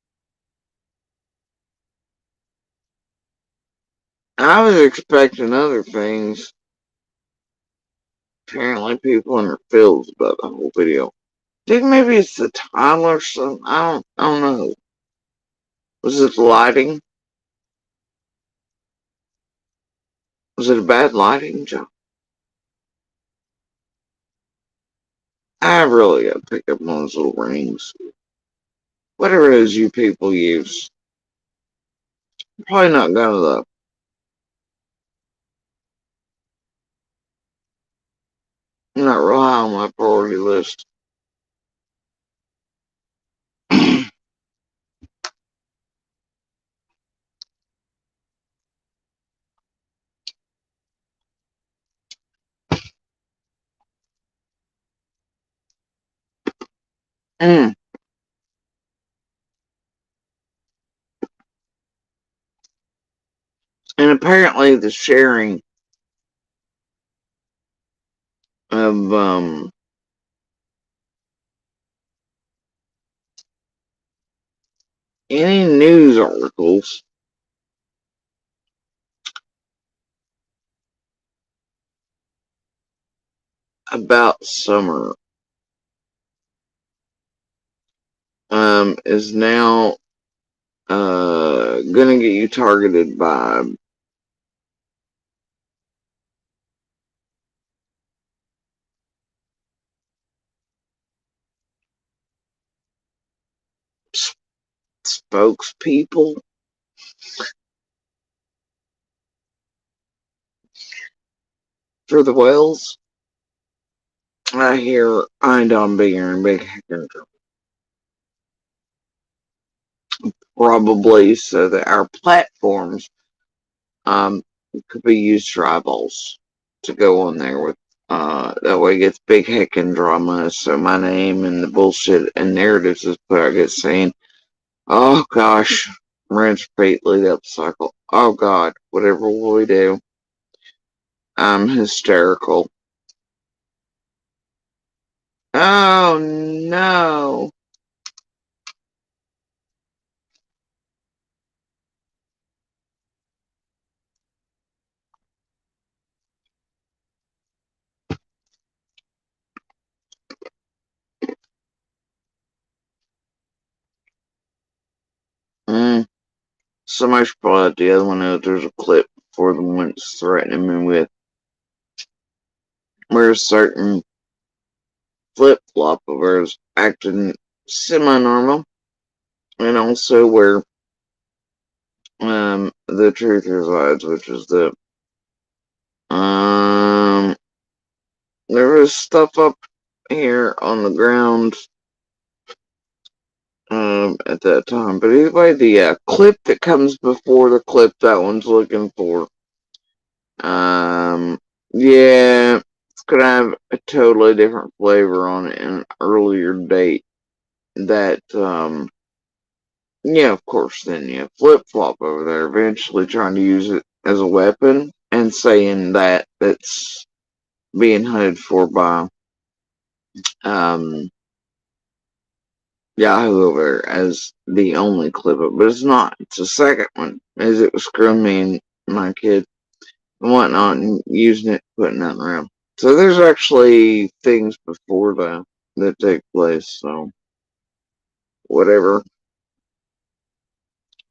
I was expecting other things. Apparently, people in their feels about the whole video. Think maybe it's the title or something. I don't know. Was it the lighting? Was it a bad lighting job? I really gotta pick up one of those little rings. Whatever it is you people use. Probably not gonna though. Not real high on my priority list. Mm. And apparently the sharing of any news articles about summer is now gonna get you targeted by spokespeople for the whales. I hear Eindon Bigger and Big Hacker probably so that our platforms um could be used for eyeballs to go on there with that way it gets big heckin' drama. So my name and the bullshit and narratives is put I get saying, oh gosh, rinse, repeat, lead up cycle. Oh god, whatever will we do? I'm hysterical. Oh no. Mm. Somebody should probably let the other one know there's a clip for the one that's threatening me with where a certain flip flop of hers acting semi normal, and also where the truth resides, which is that um there was stuff up here on the ground at that time. But anyway, the clip that comes before the clip that one's looking for, um yeah, it's gonna have a totally different flavor on it and an earlier date that yeah, of course, then you flip flop over there, eventually trying to use it as a weapon and saying that it's being hunted for by um, Yahoo over there as the only clip up, but it's not. It's the second one, as it was screwing me and my kid and whatnot and using it, putting that around. So there's actually things before that take place, so whatever.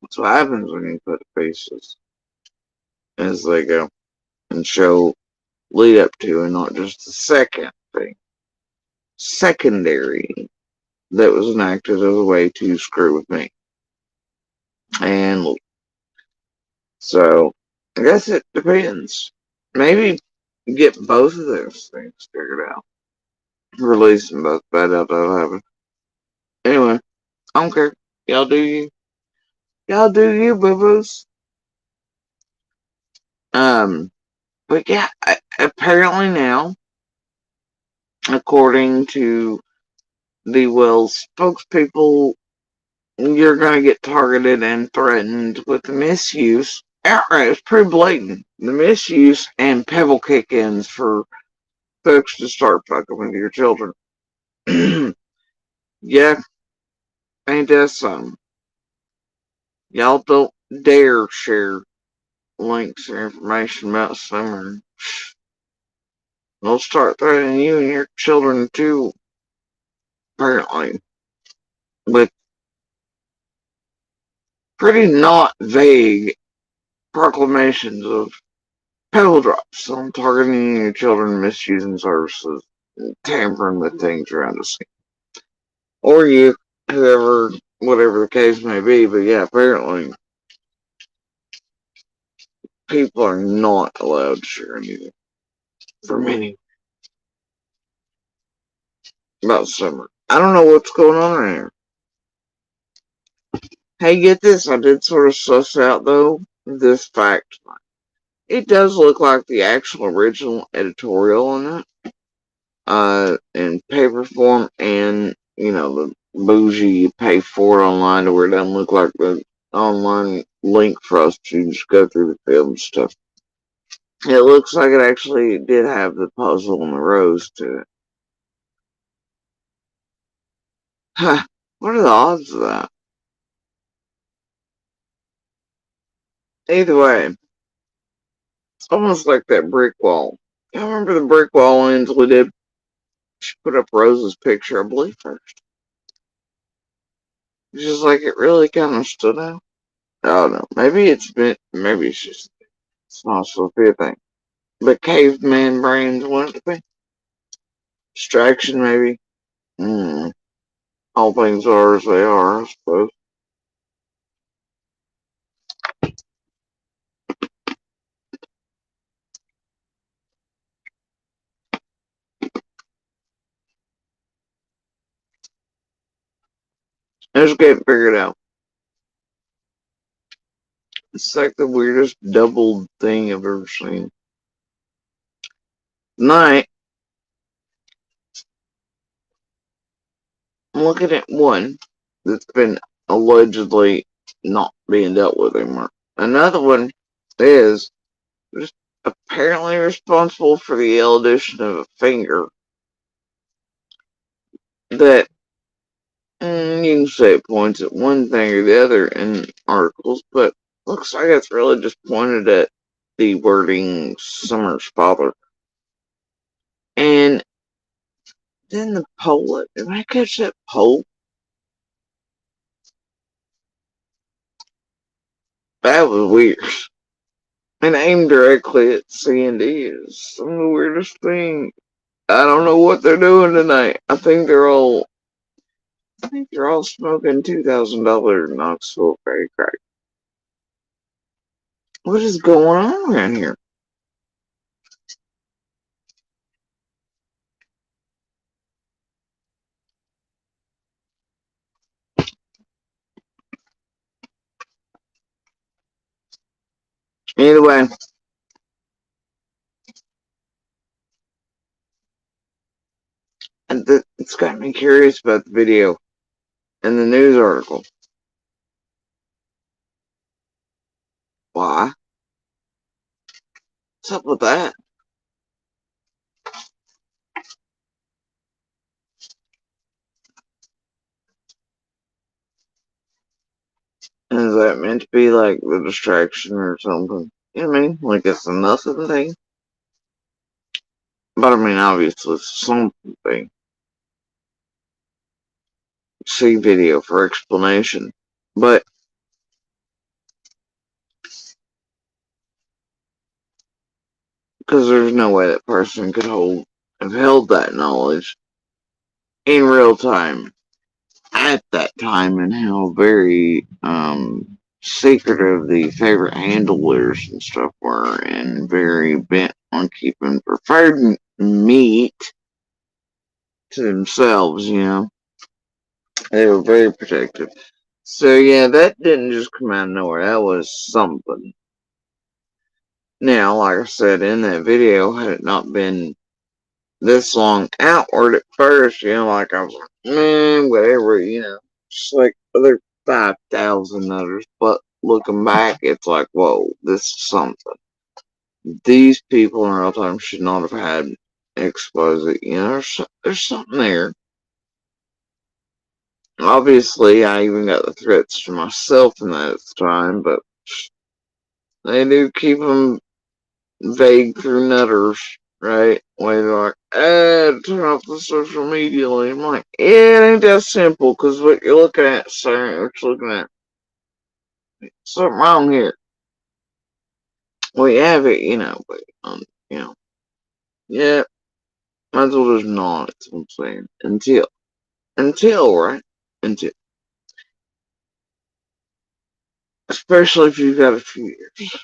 That's what happens when you put faces as they go and show lead up to and not just the second thing. Secondary that was enacted as a way to screw with me. And so I guess it depends. Maybe get both of those things figured out. Release them both, but that'll happen. Anyway, I don't care. Y'all do you. Y'all do you, boo-boos. But yeah, apparently now, according to the spokespeople, you're going to get targeted and threatened with the misuse. Outright, it's pretty blatant. The misuse and pebble kick-ins for folks to start fucking with your children. Yeah, ain't that something? Y'all don't dare share links or information about summer. They'll start threatening you and your children too, apparently, with pretty not vague proclamations of pebble drops on targeting your children, misusing services, and tampering with things around the scene. Or you, whoever, whatever the case may be. But yeah, apparently people are not allowed to share anything for many about summer. I don't know what's going on right here. Hey, get this. I did sort of suss out, though, this fact. It does look like the actual original editorial on it, in paper form and, bougie. You pay for it online to where it doesn't look like the online link for us to just go through the film stuff. It looks like it actually did have the puzzle and the rows to it. Huh. What are the odds of that? Either way, it's almost like that brick wall. I remember the brick wall Angela did. She put up Rose's picture, I believe, first. It's just like it really kind of stood out. I don't know. Maybe it's just, it's not supposed to be a thing. But caveman brains want it to be. Distraction, maybe. Hmm. All things are as they are, I suppose. I just can't figure it out. It's like the weirdest double thing I've ever seen. Tonight, I'm looking at one that's been allegedly not being dealt with anymore. Another one is just apparently responsible for the addition of a finger that you can say it points at one thing or the other in articles, but looks like it's really just pointed at the wording Summer's father. And then the poll, did I catch that poll? That was weird. And aimed directly at C&D is some of the weirdest thing. I don't know what they're doing tonight. I think they're all smoking $2,000 Knoxville Berry crack. What is going on around here? Anyway, it's got me curious about the video and the news article. Why? What's up with that? And is that meant to be like the distraction or something? You know what I mean? Like it's a nothing thing? But I mean, obviously, it's something. See video for explanation. But because there's no way that person could have held that knowledge in real time at that time, and how very secretive the favorite handlers and stuff were, and very bent on keeping preferred meat to themselves, you know. They were very protective. So yeah, that didn't just come out of nowhere. That was something. Now, like I said in that video, had it not been this long outward at first, you know, like I was like, man, whatever, you know, just like other 5,000 others. But looking back, it's like, whoa, this is something. These people in real time should not have had exposure. You know, there's something there. Obviously, I even got the threats to myself in that time, but they do keep them vague through nutters, right? Where they're like, turn off the social media link. I'm like, yeah, it ain't that simple, because what you're looking at, sir, what you're looking at, something wrong here. We have it, you know, but, you know, yeah, might as well just not, that's what I'm saying. Right? Until, especially if you've got a few years.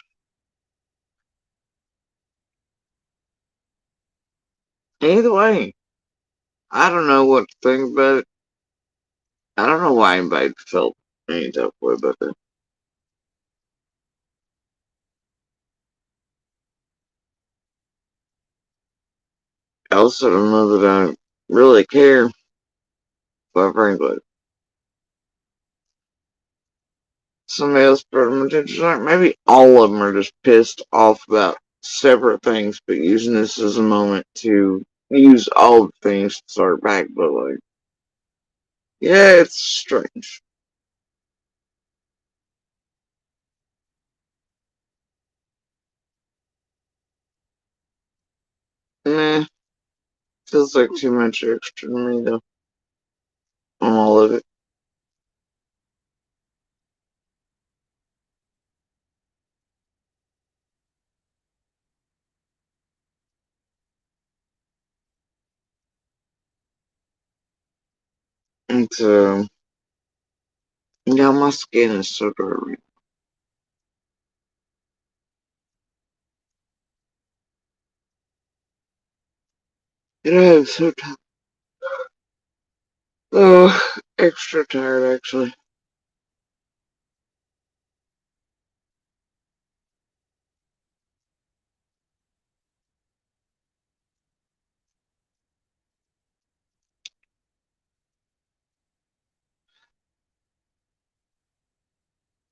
Either way, I don't know what to think about it. I don't know why anybody felt any type of way about that. I also don't know that I really care, quite frankly. somebody else brought them attention. Like maybe all of them are just pissed off about separate things, but using this as a moment to use all the things to start back. But like, yeah, it's strange. Nah, feels like too much extra to me though. On all of it. And yeah, my skin is so dirty. And I am so tired. Oh, extra tired actually.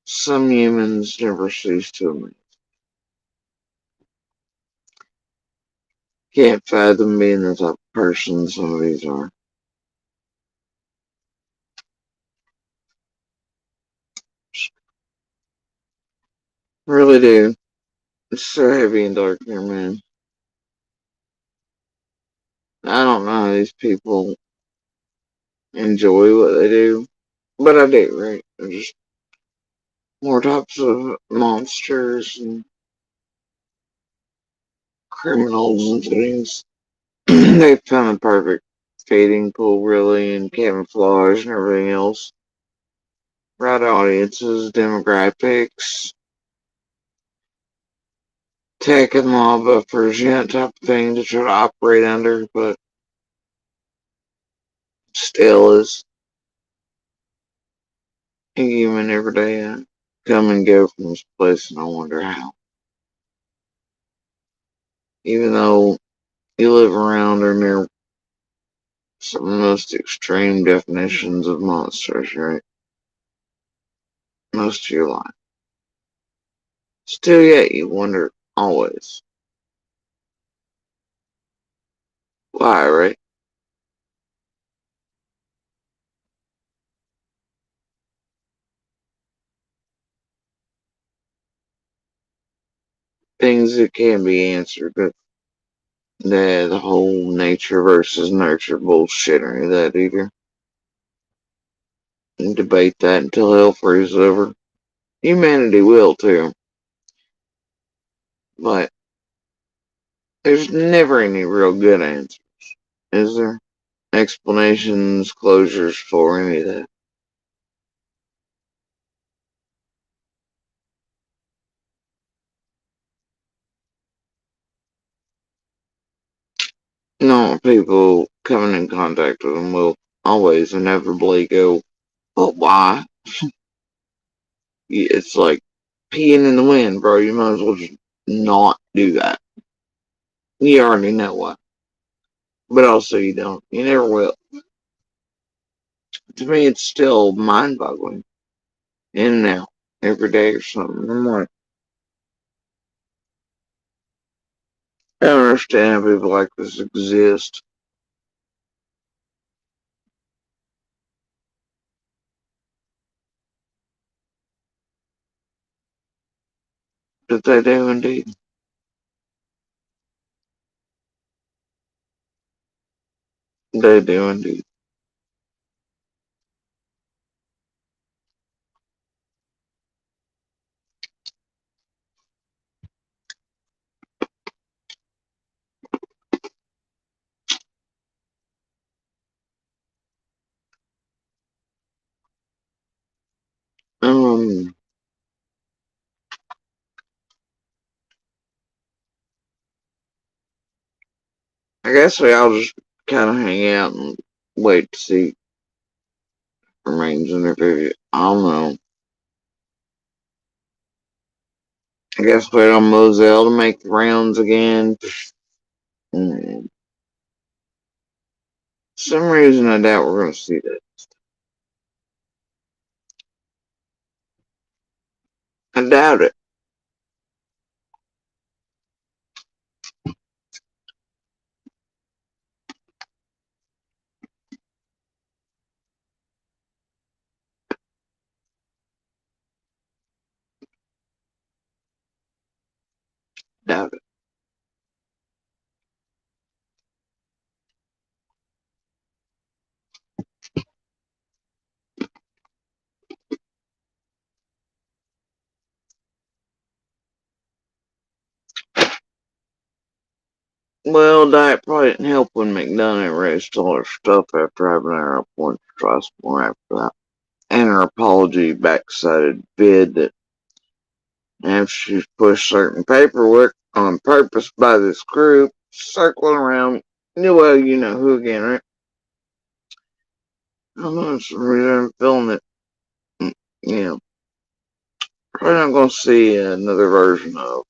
Some humans never cease to amaze. Can't fathom being the type of person some of these are. Really do. It's so heavy and dark here, man. I don't know how these people enjoy what they do, but I do, right? There's just more types of monsters and criminals and things. They found the perfect fading pool, really, and camouflage and everything else. Right audiences, demographics, tech and law buffers, yeah, type of thing to try to operate under, but still is a human every day. I come and go from this place, and I wonder how. Even though you live around or near some of the most extreme definitions of monsters, right? Most of your life. Still yet you wonder always why, right? Things that can be answered, but the whole nature versus nurture bullshit or any of that either. And debate that until hell freezes over. Humanity will too, but there's never any real good answer, is there? Explanations, closures for any of that. No, people coming in contact with them will always inevitably go, but why? It's like peeing in the wind, bro. You might as well just not do that. You already know why. But also you don't. You never will. To me, it's still mind boggling. In and out. Every day or something. I'm like, I don't understand how people like this exist. But they do indeed. They do indeed. Um, I guess we all just kind of hang out and wait to see remains in their video. I don't know. I guess wait on Moselle to make the rounds again. Mm. Some reason I doubt we're going to see that. doubt it. Doubt it. Well, Diet probably didn't help when McDonough erased all her stuff after having her appointed twice more after that. And her apology backsided bid that after she pushed certain paperwork on purpose by this group, circling around, well, you know who again, right? I don't know, for some reason I'm feeling that, you know, probably not going to see another version of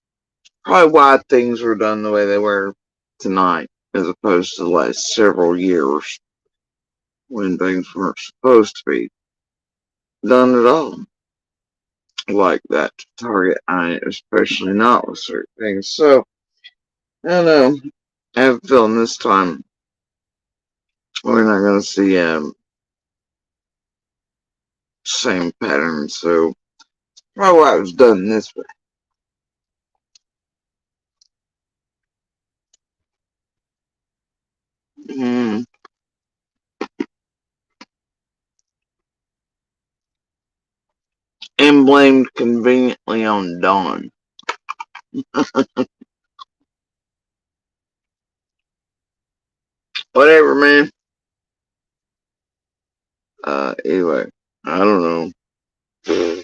probably why things were done the way they were tonight, as opposed to the last several years when things weren't supposed to be done at all like that to target I, especially not with certain things. So, I don't know. I have a feeling this time we're not going to see same pattern. So, probably why it was done this way. Mm, and blamed conveniently on Dawn. Whatever, man. Anyway, I don't know.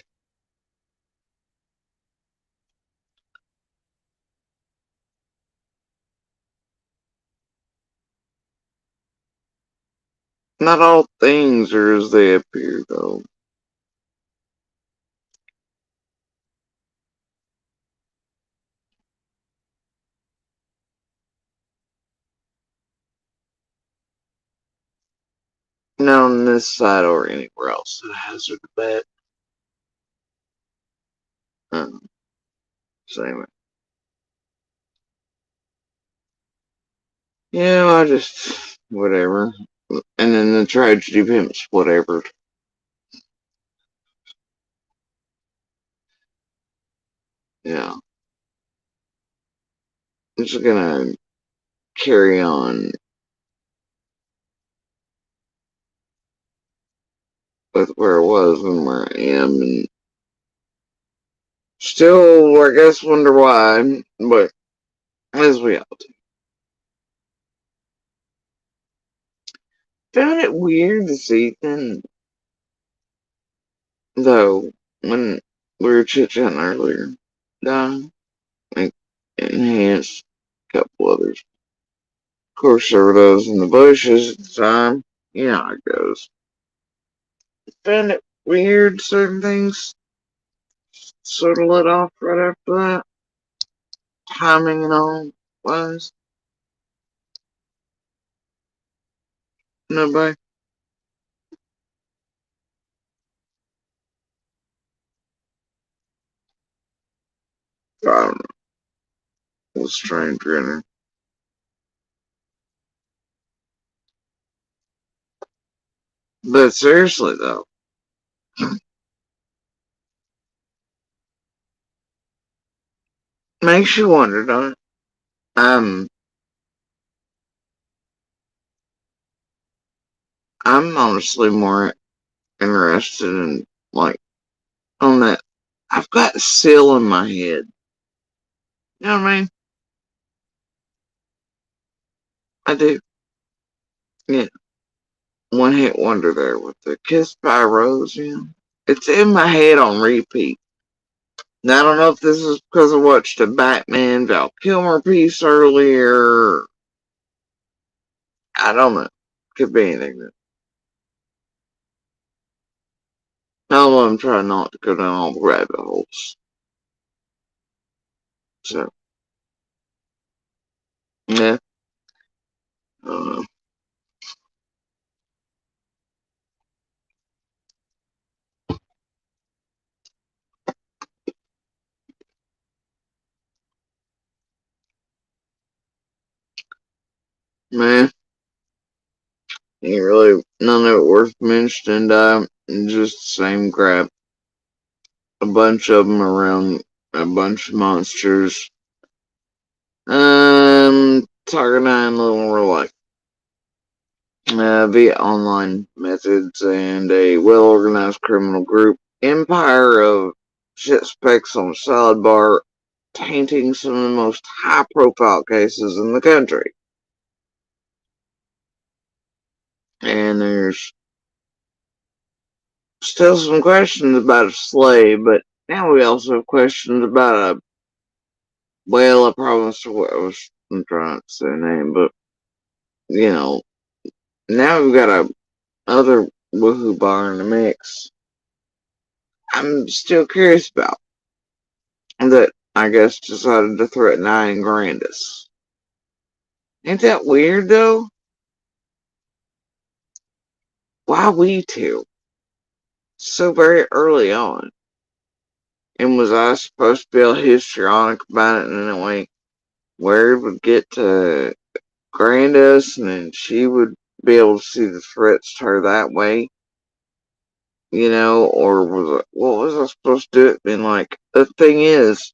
Not all things are as they appear, though. Not on this side or anywhere else. I hazard a bet. Um, so anyway. Yeah, I just whatever. And then the tragedy of him is whatever. Yeah. I'm just gonna carry on with where I was and where I am and still I guess wonder why, but as we all do. Found it weird this evening though when we were chit chatting earlier. Don, like enhanced a couple others. Of course there were those in the bushes at the time. You know how it goes. Found it weird certain things sort of let off right after that. Timing and all wise. Nobody. I don't know. It was strange in her. But seriously though, makes you wonder, don't it? I'm honestly more interested in like on that. I've got a seal in my head. You know what I mean? I do. Yeah. One hit wonder there with the Kiss by Rose, you know. It's in my head on repeat. Now I don't know if this is because I watched a Batman Val Kilmer piece earlier. I don't know. Could be anything. No, I'm trying not to go down all the rabbit holes. So, yeah. Uh, Man, ain't really none of it worth mentioning. Just the same crap. A bunch of them around, a bunch of monsters. Target 9 little more like via online methods and a well-organized criminal group. Empire of shit specks on the salad bar, tainting some of the most high-profile cases in the country. And there's still some questions about a slave, but now we also have questions about a, well, I promised what I'm trying to say name, but, you know, now we've got a other woohoo bar in the mix. I'm still curious about that. I guess decided to threaten I and Grandis. Ain't that weird though? Why we two? So very early on. And was I supposed to be all histrionic about it in a way where it would get to Grandis and then she would be able to see the threats to her that way? You know, or was it, what was I supposed to do? It being like, the thing is,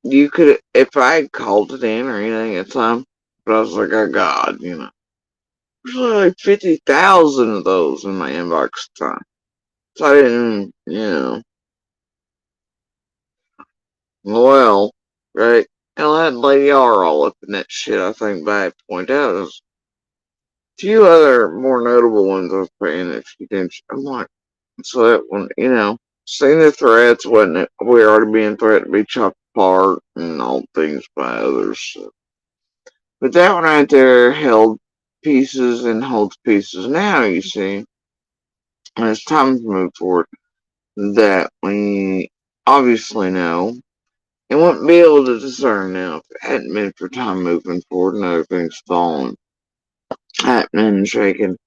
you could, if I had called it in or anything at the time, but I was like, oh God, you know. There's like 50,000 of those in my inbox at the time. So I didn't, you know. Well, right. Hell, I had Lady R all up in that shit, I think, but I have to point out. There's a few other more notable ones I was paying attention. I'm like, so that one, you know, seeing the threats, wasn't it? We already being threatened to be chopped apart and all things by others. So. But that one right there held pieces and holds pieces now, you see. And it's time to move forward that we obviously know and wouldn't be able to discern now if it hadn't been for time moving forward and other things falling, happening and shaking.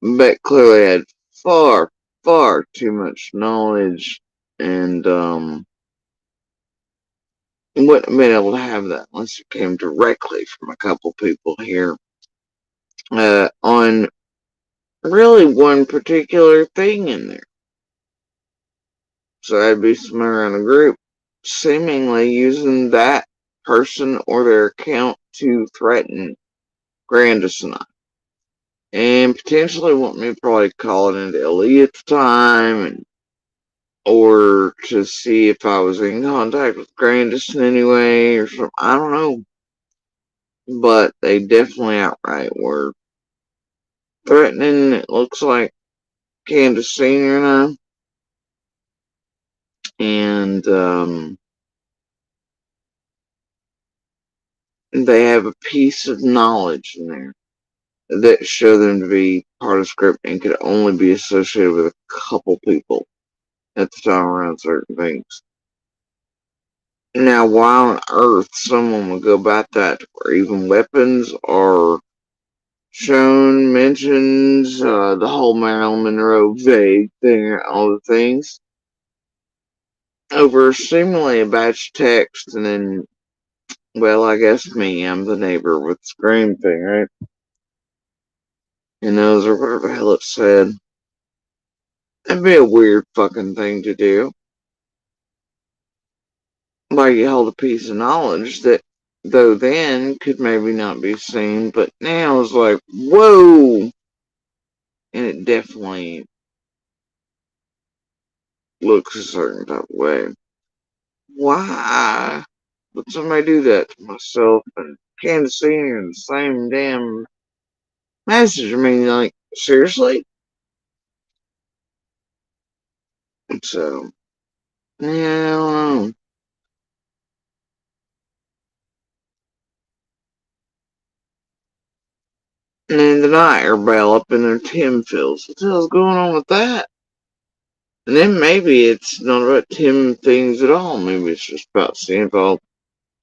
But clearly had far, far too much knowledge and wouldn't have been able to have that unless it came directly from a couple people here on really one particular thing in there. So I'd be somewhere around a group seemingly using that person or their account to threaten Grandis and I. And potentially want me to probably call it into LE at the time and or to see if I was in contact with Grandis in any way or something. I don't know. But they definitely outright were threatening, it looks like, Candace Sr. and I. And they have a piece of knowledge in there that show them to be part of script and could only be associated with a couple people at the time around certain things. Now, why on earth someone would go about that, or even weapons are shown, mentions, the whole Marilyn Monroe vague thing, all the things, over seemingly a batch of text, and then, well, I guess me, I'm the neighbor with the scream thing, right? And those or whatever the hell it said. That'd be a weird fucking thing to do. Like you held a piece of knowledge that, though then, could maybe not be seen, but now is like, whoa! And it definitely looks a certain type of way. Why would somebody do that to myself and Kansas City in the same damn message? I mean, like, seriously? So, yeah, I don't know. And then tonight, everybody all up in their Tim feels. What the hell's going on with that? And then maybe it's not about Tim things at all. Maybe it's just about seeing if I'll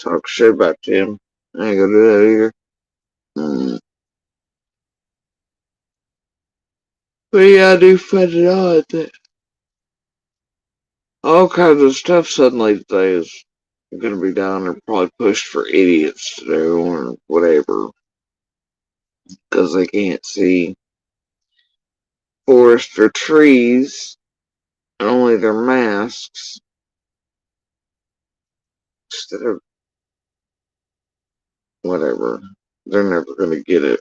talk shit about Tim. I ain't gonna do that either. But yeah, I do find it odd that all kinds of stuff suddenly today is gonna be down or probably pushed for idiots to do or whatever. because they can't see forest or trees, and only their masks instead of whatever. They're never going to get it.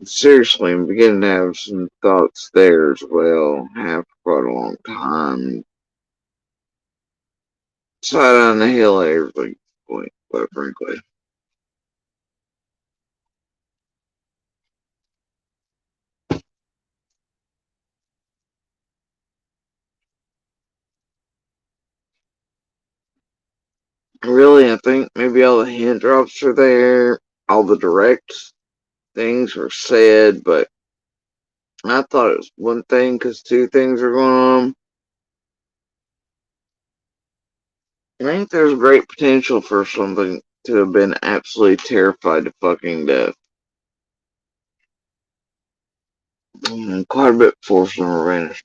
Seriously, I'm beginning to have some thoughts there as well. Have for quite a long time. Side on the hill at every point, quite frankly. Really, I think maybe all the hint drops are there. All the direct things were said, but I thought it was one thing because two things are going on. I think there's great potential for something to have been absolutely terrified to fucking death. And quite a bit before some vanished.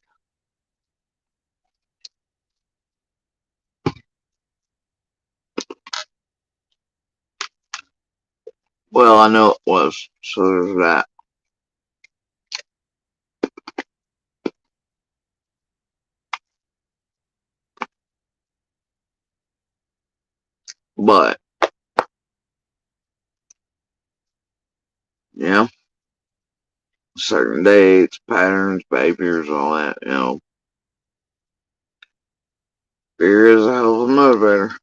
Well, I know it was, so there's that. But, yeah, certain dates, patterns, behaviors, all that, fear is a hell of a motivator.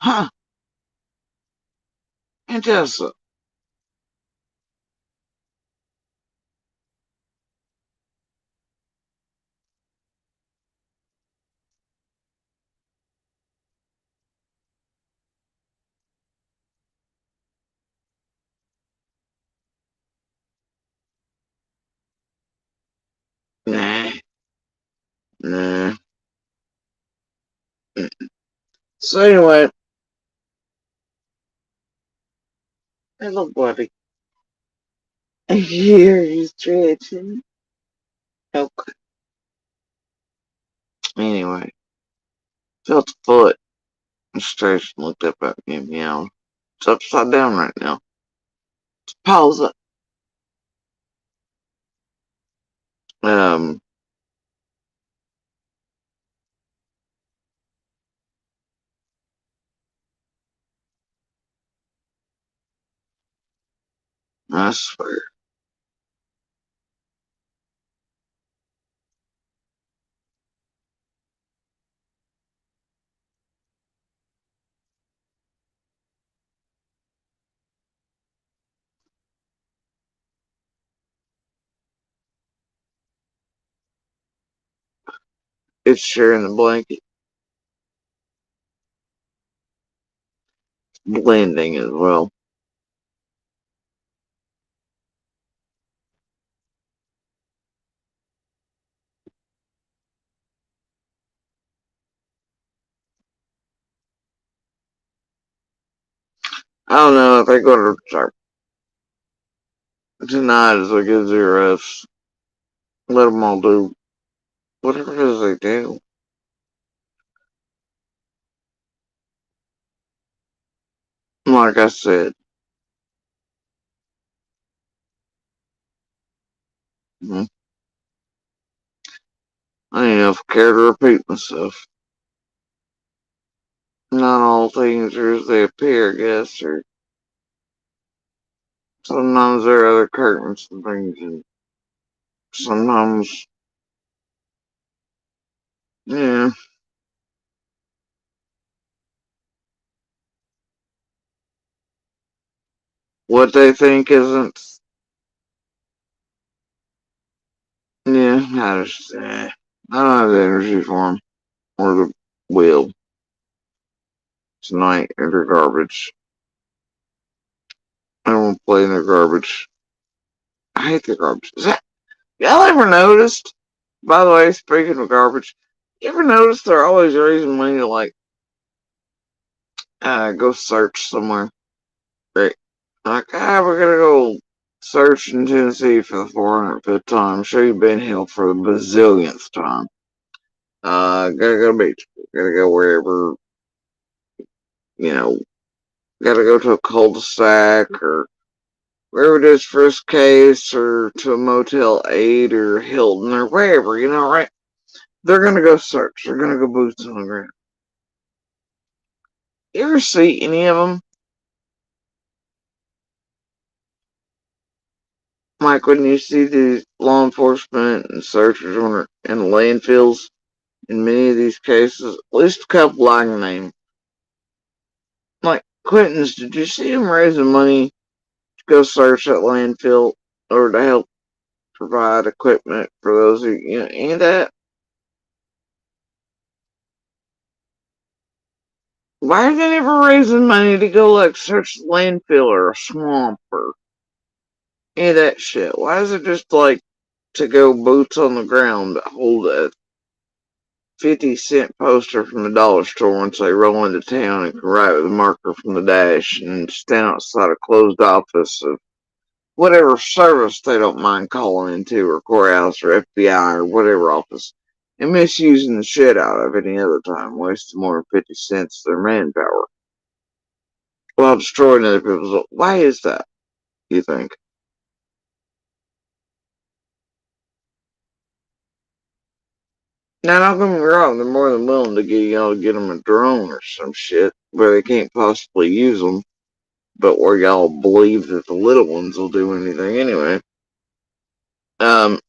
Huh, interesting. Nah, nah. So anyway, hello buddy. I hear you stretching. Okay. Anyway, felt the foot and stretched and looked up at me and meowed. It's upside down right now. Pause it. Um, I swear. It's sharing the blanket. Blending as well. I don't know if they go to start tonight is a good zeros. Let them all do whatever it is they do. Like I said, I don't even know if I care to repeat myself. Not all things are as they appear, I guess, or sometimes there are other curtains and things, and sometimes, yeah, what they think isn't, yeah, I don't have the energy for them, or the will tonight, or the garbage. I don't play in their garbage. I hate their garbage. Is that y'all ever noticed? By the way, speaking of garbage, you ever notice they're always raising money to like go search somewhere? Right? Like, we're gonna go search in Tennessee for the 405th time. I'm sure you've been here for the bazillionth time. Gotta go to the beach. Gotta go wherever, you know, gotta go to a cul-de-sac or wherever it is for this case or to a Motel 8 or Hilton or wherever, right? They're gonna go search. They're gonna go boots on the ground. You ever see any of them? Like when you see these law enforcement and searchers in landfills, in many of these cases, at least a couple I can name. Like Quentin's, did you see him raising money to go search that landfill or to help provide equipment for those who, and that? Why are they never raising money to go like search the landfill or a swamp or any of that shit? Why is it just like to go boots on the ground hold a 50-cent poster from the dollar store once they roll into town and can write with a marker from the dash and stand outside a closed office of whatever service they don't mind calling into, or courthouse or FBI or whatever office, and misusing the shit out of any other time, wasting more than 50 cents of their manpower while destroying other people's. Why is that, you think? Now, don't get me wrong, they're more than willing to get y'all to get them a drone or some shit where they can't possibly use them, but where y'all believe that the little ones will do anything anyway. Um,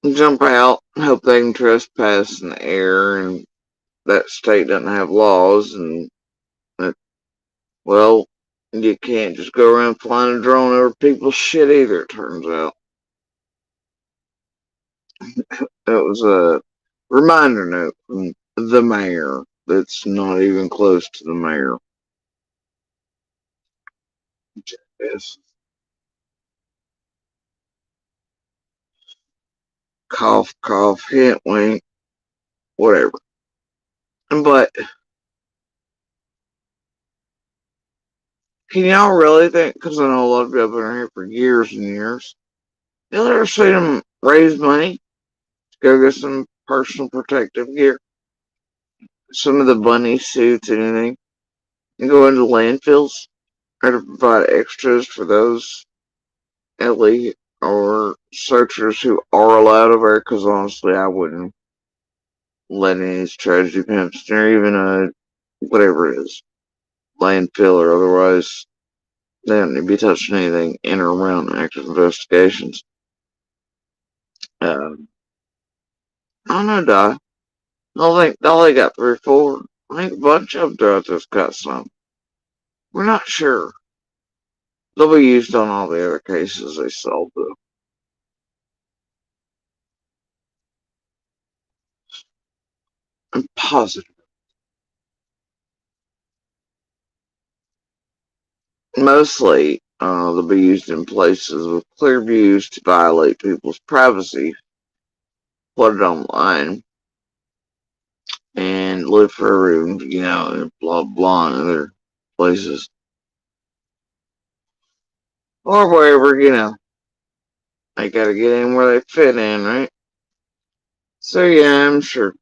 Jump out, hope they can trespass in the air, and that state doesn't have laws, and well, you can't just go around flying a drone over people's shit either, it turns out. That was a reminder note from the mayor that's not even close to the mayor. Yes. Cough, cough, hint, wink, whatever. But can y'all really think, because I know a lot of people have been here for years and years, y'all ever seen them raise money to go get some personal protective gear? Some of the bunny suits, anything, and go into landfills or to provide extras for those elite or searchers who are allowed over, because honestly, I wouldn't let any of these tragedy pimps, or even whatever it is, landfill or otherwise, they don't need to be touching anything in or around active investigations. Um, I don't know, Di. I think Dolly got 3 or 4. I think a bunch of them throughout this got some. We're not sure. They'll be used on all the other cases they solved, though. I'm positive. Mostly, they'll be used in places with clear views to violate people's privacy, put it online, and live forever, and blah blah in other places. Or wherever, they gotta get in where they fit in, right? So yeah, I'm sure.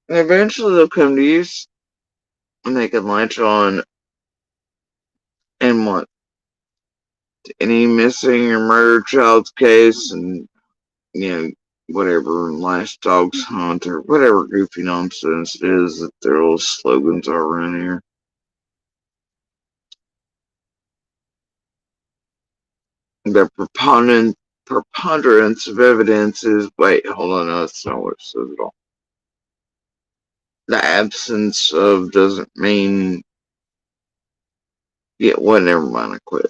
And eventually they'll come to use, and they can latch on and what? Any missing or murdered child's case, and you know, whatever, last dog's hunt, or whatever goofy nonsense it is that their little slogans are around here. The preponderance of evidence is, wait, hold on, no, that's not what it says at all. The absence of doesn't mean, yeah, well, never mind, I quit.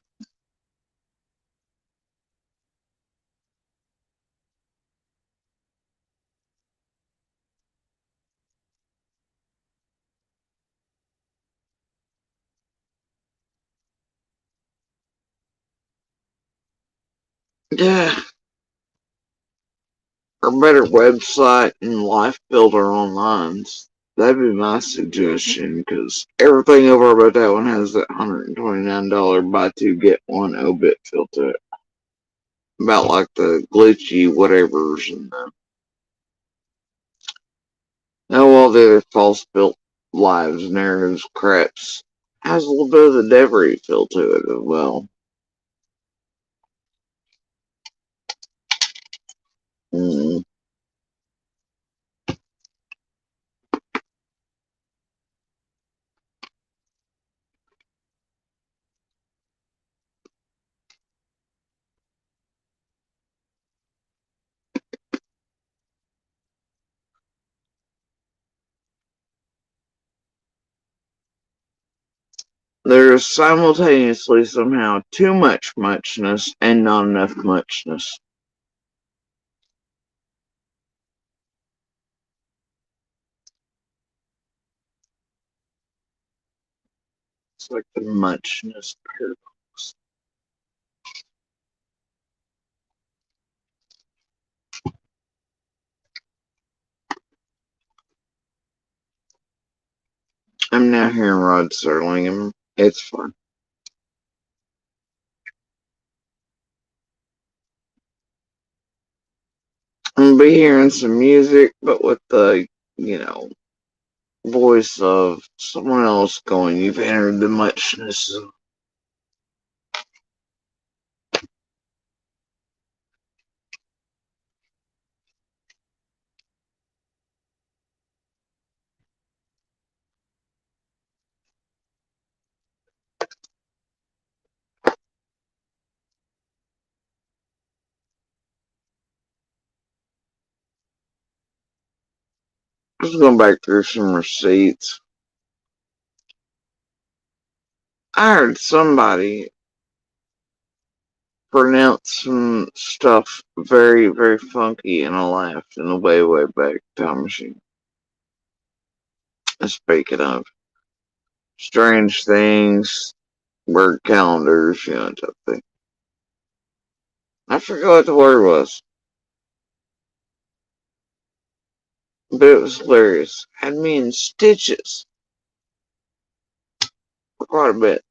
Yeah, a better website and life builder online. That'd be my suggestion, because everything over about that one has that $129 buy two get one obit feel to it. About like the glitchy whatevers and all the other false built lives, narratives, craps. Has a little bit of the Devery feel to it as well. Mm. There is simultaneously somehow too much muchness and not enough muchness. It's like the muchness paradox. I'm now hearing Rod Serling, and it's fun. I'm gonna be hearing some music, but with the, you know, voice of someone else going, "You've entered the muchness of." Just going back through some receipts. I heard somebody pronounce some stuff very, very funky, and I laughed in the way, way back time machine. Speaking of strange things, word calendars, type thing. I forgot what the word was, but it was hilarious. Had me in stitches for quite a bit.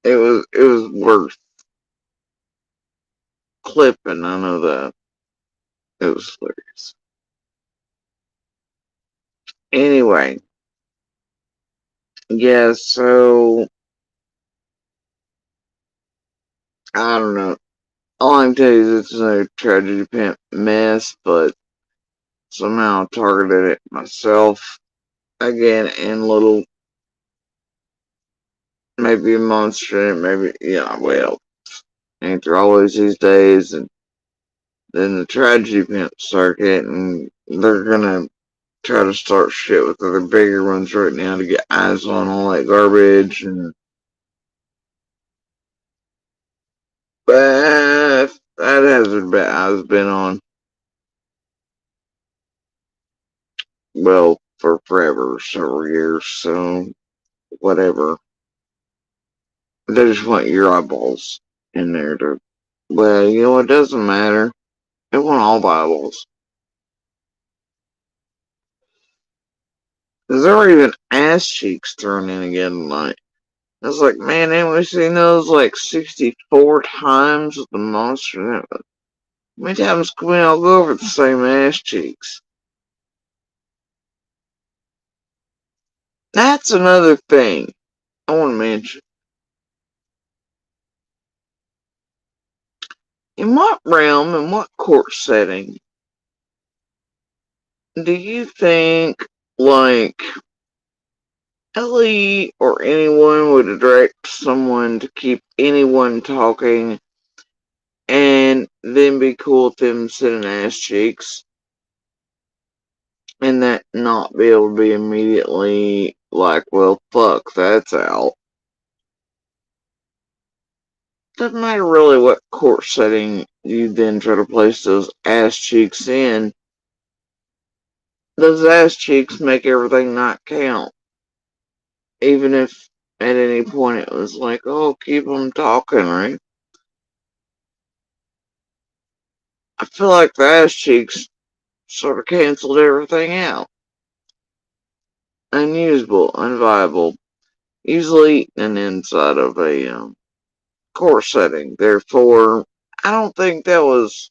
It was worth clipping. I know that. It was hilarious. Anyway, yeah. So I don't know. All I can tell you is it's a tragedy pimp mess, but somehow targeted it myself again, and little, maybe a monster, maybe, yeah, well, ain't there always these days? And then the tragedy pimp circuit, and they're gonna try to start shit with other bigger ones right now to get eyes on all that garbage. And but that hasn't been, I've been on, well, for forever, several years, so whatever. They just want your eyeballs in there to, well, it doesn't matter. They want all the eyeballs. Cause there were even ass cheeks thrown in again tonight. I was like, man, ain't we seen those like 64 times with the monster? How many times can we all go over the same ass cheeks? That's another thing I want to mention. In what realm, in what court setting, do you think, like, Ellie or anyone would direct someone to keep anyone talking and then be cool with them sitting ass cheeks, and that not be able to be immediately like, well, fuck, that's out? Doesn't matter really what court setting you then try to place those ass cheeks in. Those ass cheeks make everything not count. Even if at any point it was like, oh, keep them talking, right? I feel like the ass cheeks sort of canceled everything out. Unusable, unviable, easily eaten inside of a court setting. Therefore, I don't think that was,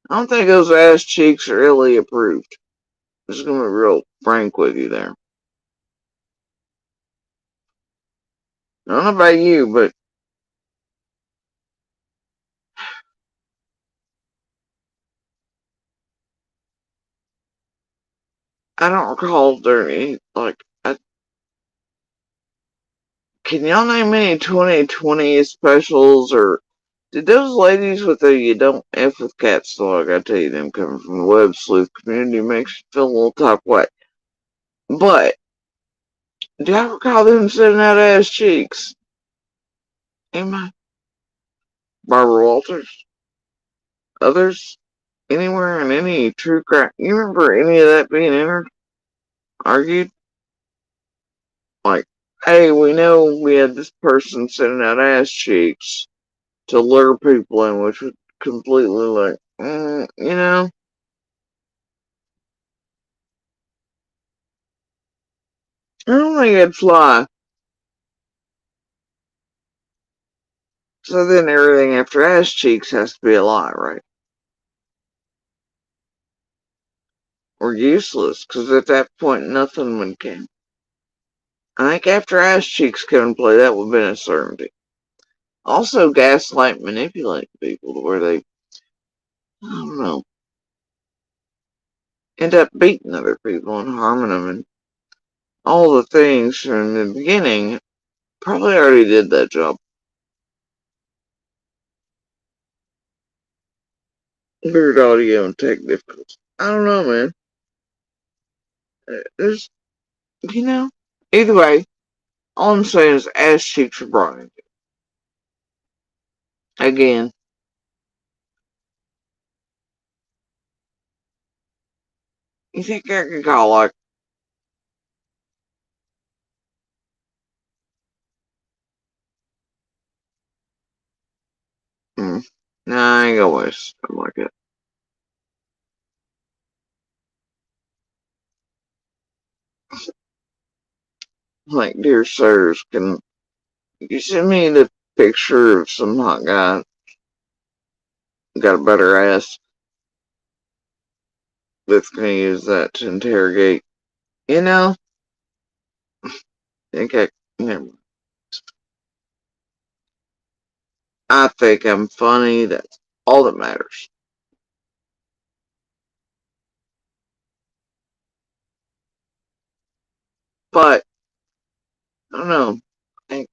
I don't think those ass cheeks are illy approved. I'm just gonna be real frank with you there. I don't know about you, but I don't recall there any, like, can y'all name any 2020 specials, or did those ladies with the you don't F with cats though, I gotta tell you, them coming from the web sleuth community makes you feel a little type way. But, do I recall them sending out ass cheeks? Am I? Barbara Walters? Others? Anywhere in any true crime? You remember any of that being entered? Argued? Like, hey, we know we had this person sending out ass cheeks to lure people in, which was completely like, you know? I don't think it'd fly. So then everything after ass cheeks has to be a lie, right? Or useless, because at that point nothing would count. I think after ass cheeks come into play, that would have been a certainty. Also, gaslight manipulate people to where they, I don't know, end up beating other people and harming them, and all the things from the beginning probably already did that job. Weird audio and tech difficulties. I don't know, man. There's, you know, either way, all I'm saying is ass cheeks are brought in. Again, you think I could call like, hmm, nah, I ain't gonna waste something like that. Like, dear sirs, can you send me the picture of some hot guy got a better ass that's gonna use that to interrogate? You know, think I, never. I think I'm funny. That's all that matters. But I don't know. I think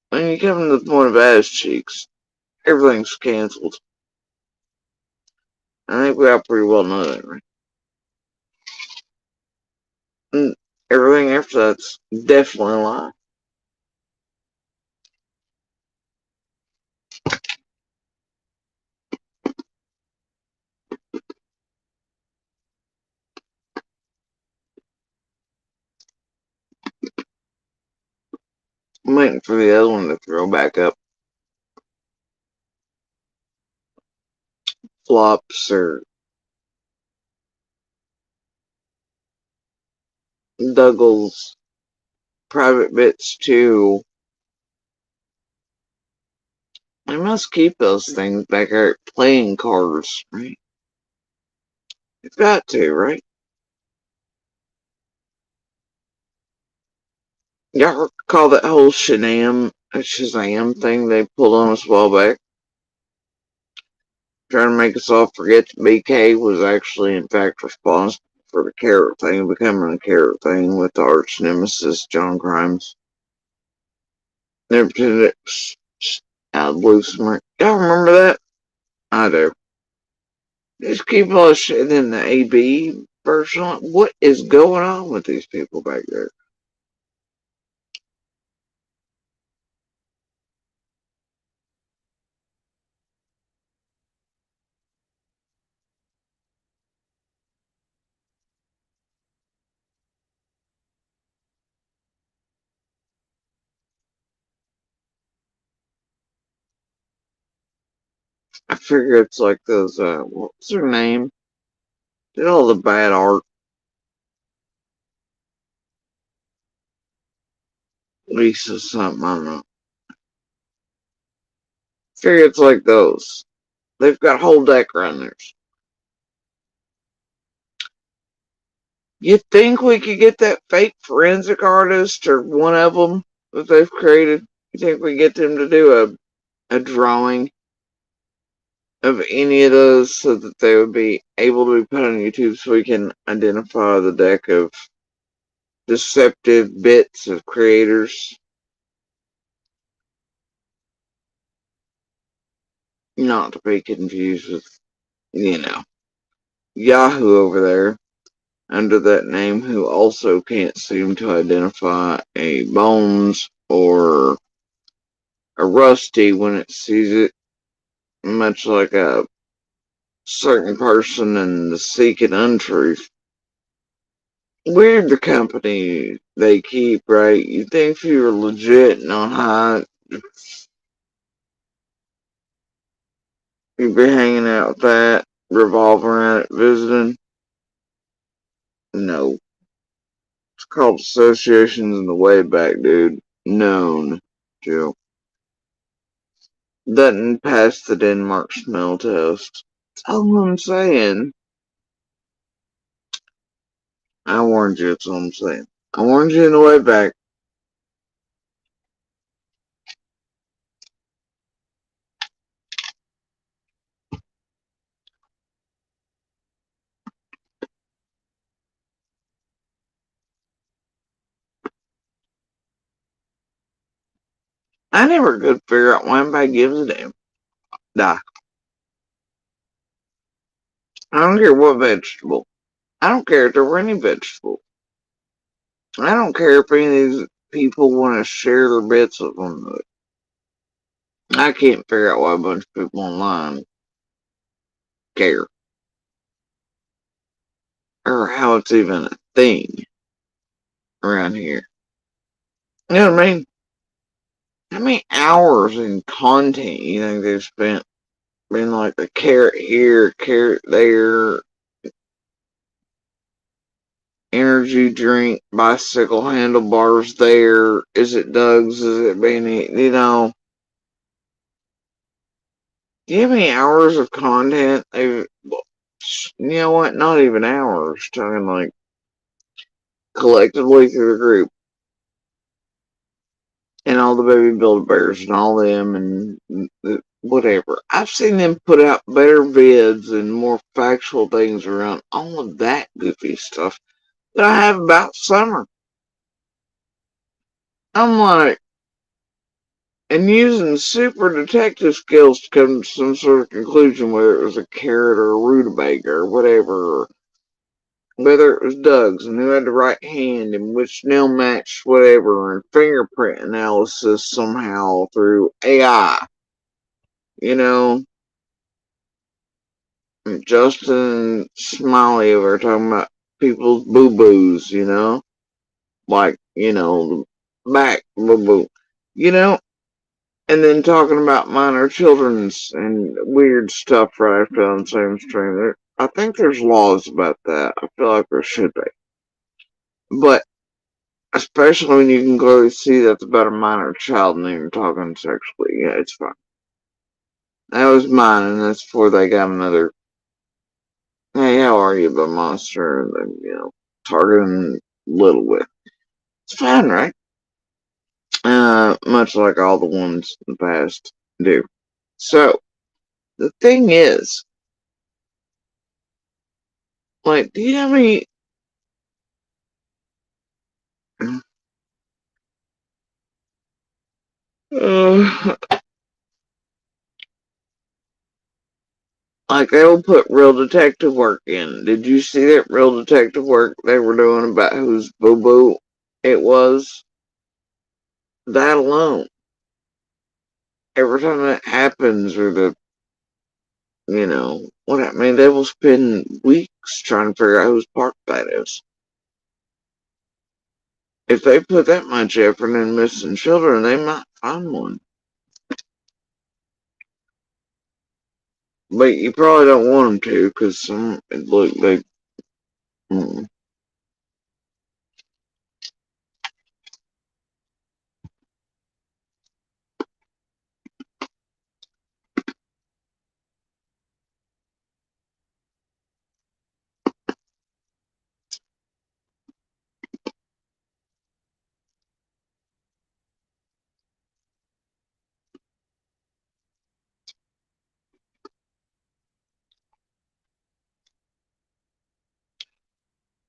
when you come to the point of ass cheeks, everything's canceled. I think we all pretty well know that, right? And everything after that's definitely a lie. I'm waiting for the other one to throw back up. Flops or Douglas private bits too. I must keep those things back there. Playing cards, right? You've got to, right? Y'all recall that whole Shazam thing they pulled on us a while back? Trying to make us all forget that BK was actually, in fact, responsible for the carrot thing becoming a carrot thing with the arch nemesis, John Grimes. Never pretended it was out of blue smirk. Y'all remember that? I do. These people are shit in the AB version. What is going on with these people back there? I figure it's like those, what's her name? Did all the bad art. Lisa something, I don't know. Figure it's like those. They've got whole deck runners. You think we could get that fake forensic artist or one of them that they've created? You think we get them to do a drawing of any of those so that they would be able to be put on YouTube so we can identify the deck of deceptive bits of creators? Not to be confused with, Yahoo over there under that name who also can't seem to identify a Bones or a Rusty when it sees it, much like a certain person in the Seeking Untruth. Weird the company they keep, right? You think if you were legit and on high, you'd be hanging out with that, revolving around it, visiting? No. It's called associations in the way back, dude. Known, Jill. Doesn't pass the Denmark smell test. That's all I'm saying. I warned you, that's all I'm saying. I warned you in the way back. I never could figure out why anybody gives a damn. Nah. I don't care what vegetable. I don't care if there were any vegetable. I don't care if any of these people want to share their bits with them. I can't figure out why a bunch of people online care. Or how it's even a thing around here. You know what I mean? How many hours in content you think they've spent being like a carrot here, carrot there, energy drink, bicycle handlebars there? Is it Doug's? Is it Benny? Do you have any hours of content? You know what? Not even hours. Talking like collectively through the group and all the baby Build-A-Bears and all them and whatever. I've seen them put out better vids and more factual things around all of that goofy stuff that I have about summer. I'm like, and using super detective skills to come to some sort of conclusion, whether it was a carrot or a rutabaga or whatever, or whether it was Doug's and who had the right hand and which nail matched whatever, and fingerprint analysis somehow through AI, you know. Justin Smiley over talking about people's boo-boos, like, back boo-boo, you know, and then talking about minor children's and weird stuff right after on the same stream. I think there's laws about that. I feel like there should be. But especially when you can clearly see that's about a minor child and they're talking sexually. Yeah, it's fine. That was mine, and that's before they got another, hey, how are you, the monster, and then, targeting little with. It's fine, right? Much like all the ones in the past do. So, the thing is, like, do you have any, uh, like, they will put real detective work in. Did you see that real detective work they were doing about whose boo-boo it was? That alone. Every time that happens, or what I mean, they will spend weeks trying to figure out whose part that is. If they put that much effort in missing children, they might find one. But you probably don't want them to, because some look they. Mm.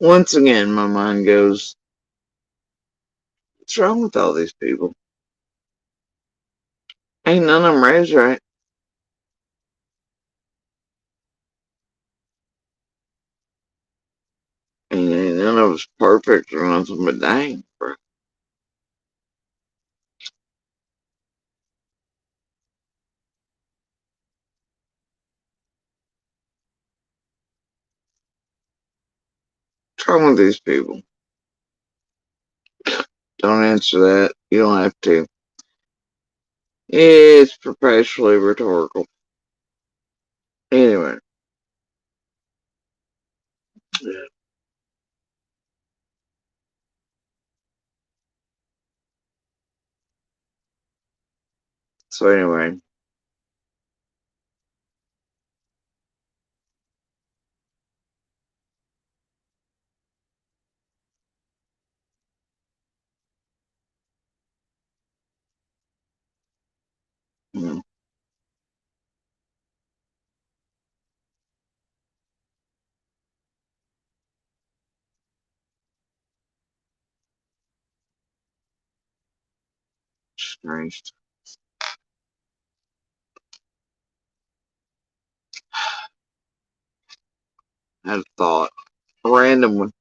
Once again, my mind goes, what's wrong with all these people? Ain't none of them raised right. Ain't none of us perfect or nothing, but dang, bro. What's wrong with these people? Don't answer that. You don't have to. It's perpetually rhetorical. Anyway. So anyway. Mm, strange. Had a thought. A random one.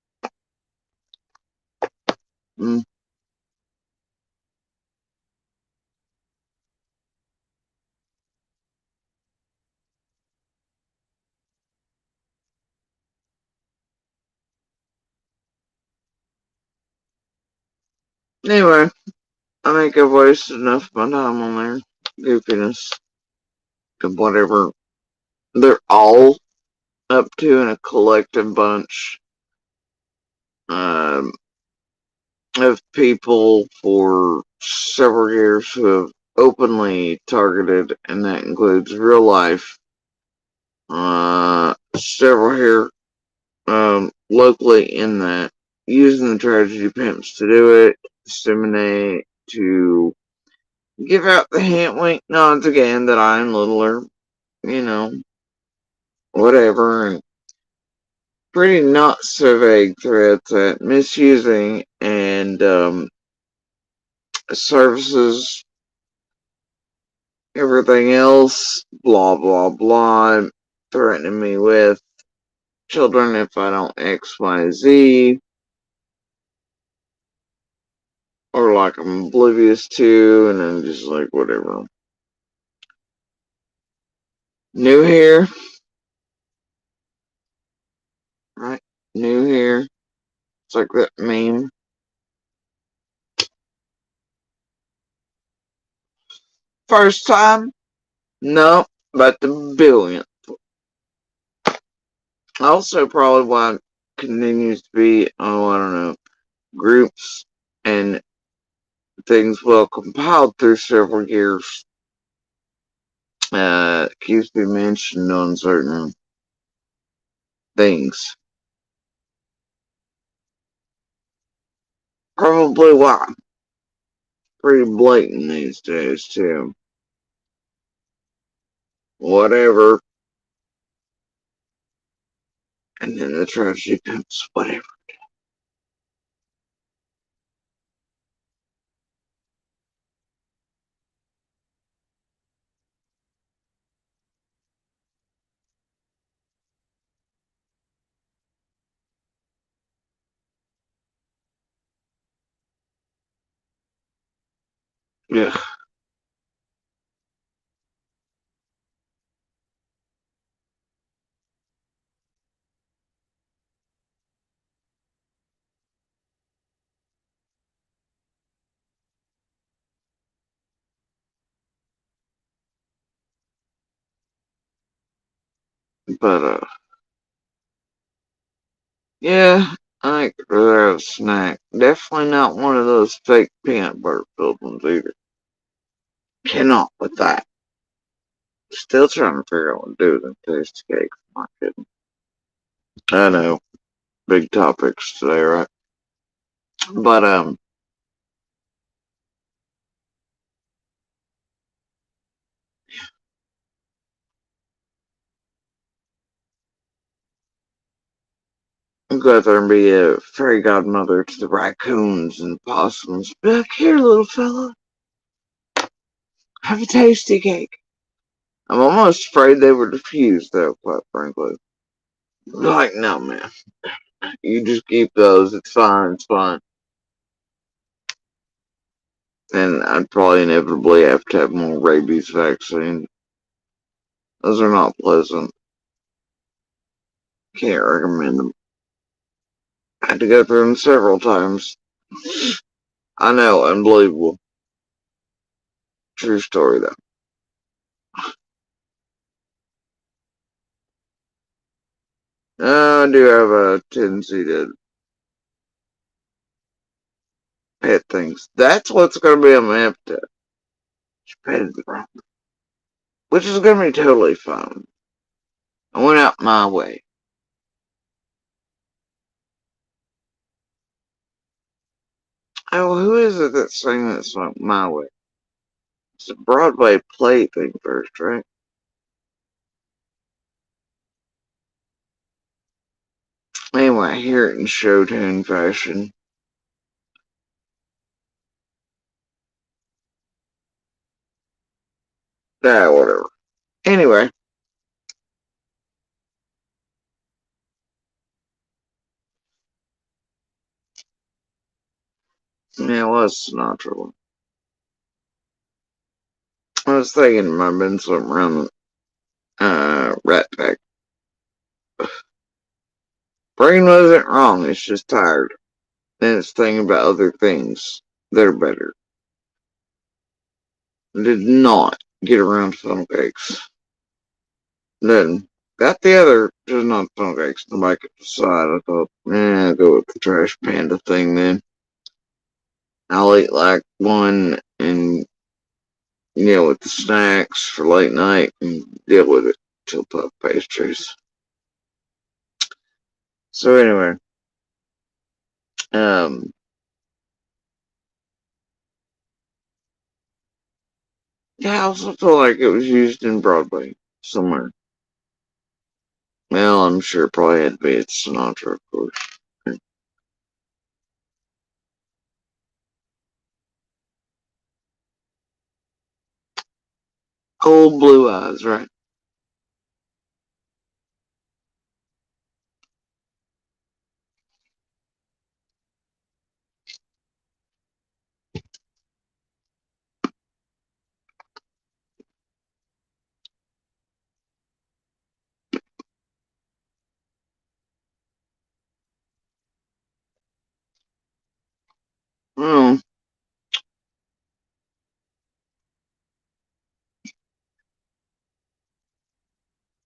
Mm. Anyway, I think I've wasted enough of my time on there. Goofiness. And whatever they're all up to in a collective bunch um, of people for several years who have openly targeted, and that includes real life, several here locally in that, using the tragedy pimps to do it, disseminate, to give out the hint, wink, nods again that I'm littler, you know, whatever, and pretty not so vague threats at misusing and services, everything else, blah, blah, blah, threatening me with children if I don't X, Y, Z, or like I'm oblivious to, and then just like whatever. New here, right? New here. It's like that meme. First time? No, but the billionth. Also, probably why it continues to be, oh, I don't know, groups and things well compiled through several years. Keeps being mentioned on certain things. Probably why. Pretty blatant these days, too. Whatever. And then the tragedy pimps, whatever. Yeah. But, yeah, I could rather have a snack. Definitely not one of those fake peanut butter filled ones either. Cannot with that. Still trying to figure out what to do with them tasty cakes. Not kidding. I know. Big topics today, right? But, go out there and be a fairy godmother to the raccoons and possums. Be like, here, little fella, have a tasty cake. I'm almost afraid they would refuse, though, quite frankly. Like, no, man. You just keep those. It's fine. It's fine. And I'd probably inevitably have to have more rabies vaccine. Those are not pleasant. Can't recommend them. I had to go through them several times. I know, unbelievable. True story, though. I do have a tendency to pet things. That's what's going to be on my appetite. Petted the wrong, which is going to be totally fine. I went out my way. Oh, who is it that's saying that's not my way? It's a Broadway play thing first, right? Anyway, I hear it in show tune fashion. Ah, whatever. Anyway, yeah, it was Sinatra one. I was thinking it might have been something around Rat Pack. Brain wasn't wrong, it's just tired. And it's thinking about other things that are better. I did not get around to funnel cakes. Then got the other, just not funnel cakes, the mic at the side. I thought, I'll go with the trash panda thing then. I'll eat like one and, with the snacks for late night and deal with it till puff pastries. So anyway, um, yeah, I also feel like it was used in Broadway somewhere. Well, I'm sure it probably had to be at Sinatra, of course. Old blue eyes, right? Well,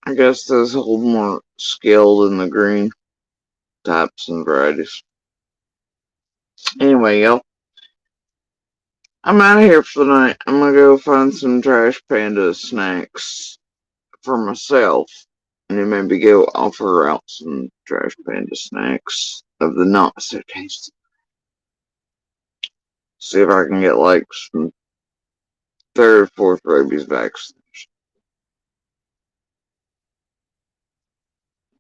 I guess those hold more skill than the green types and varieties. Anyway, y'all, I'm out of here for the night. I'm gonna go find some Trash Panda snacks for myself, and then maybe go offer out some Trash Panda snacks of the not so tasty. See if I can get like some third or fourth rabies vaccine.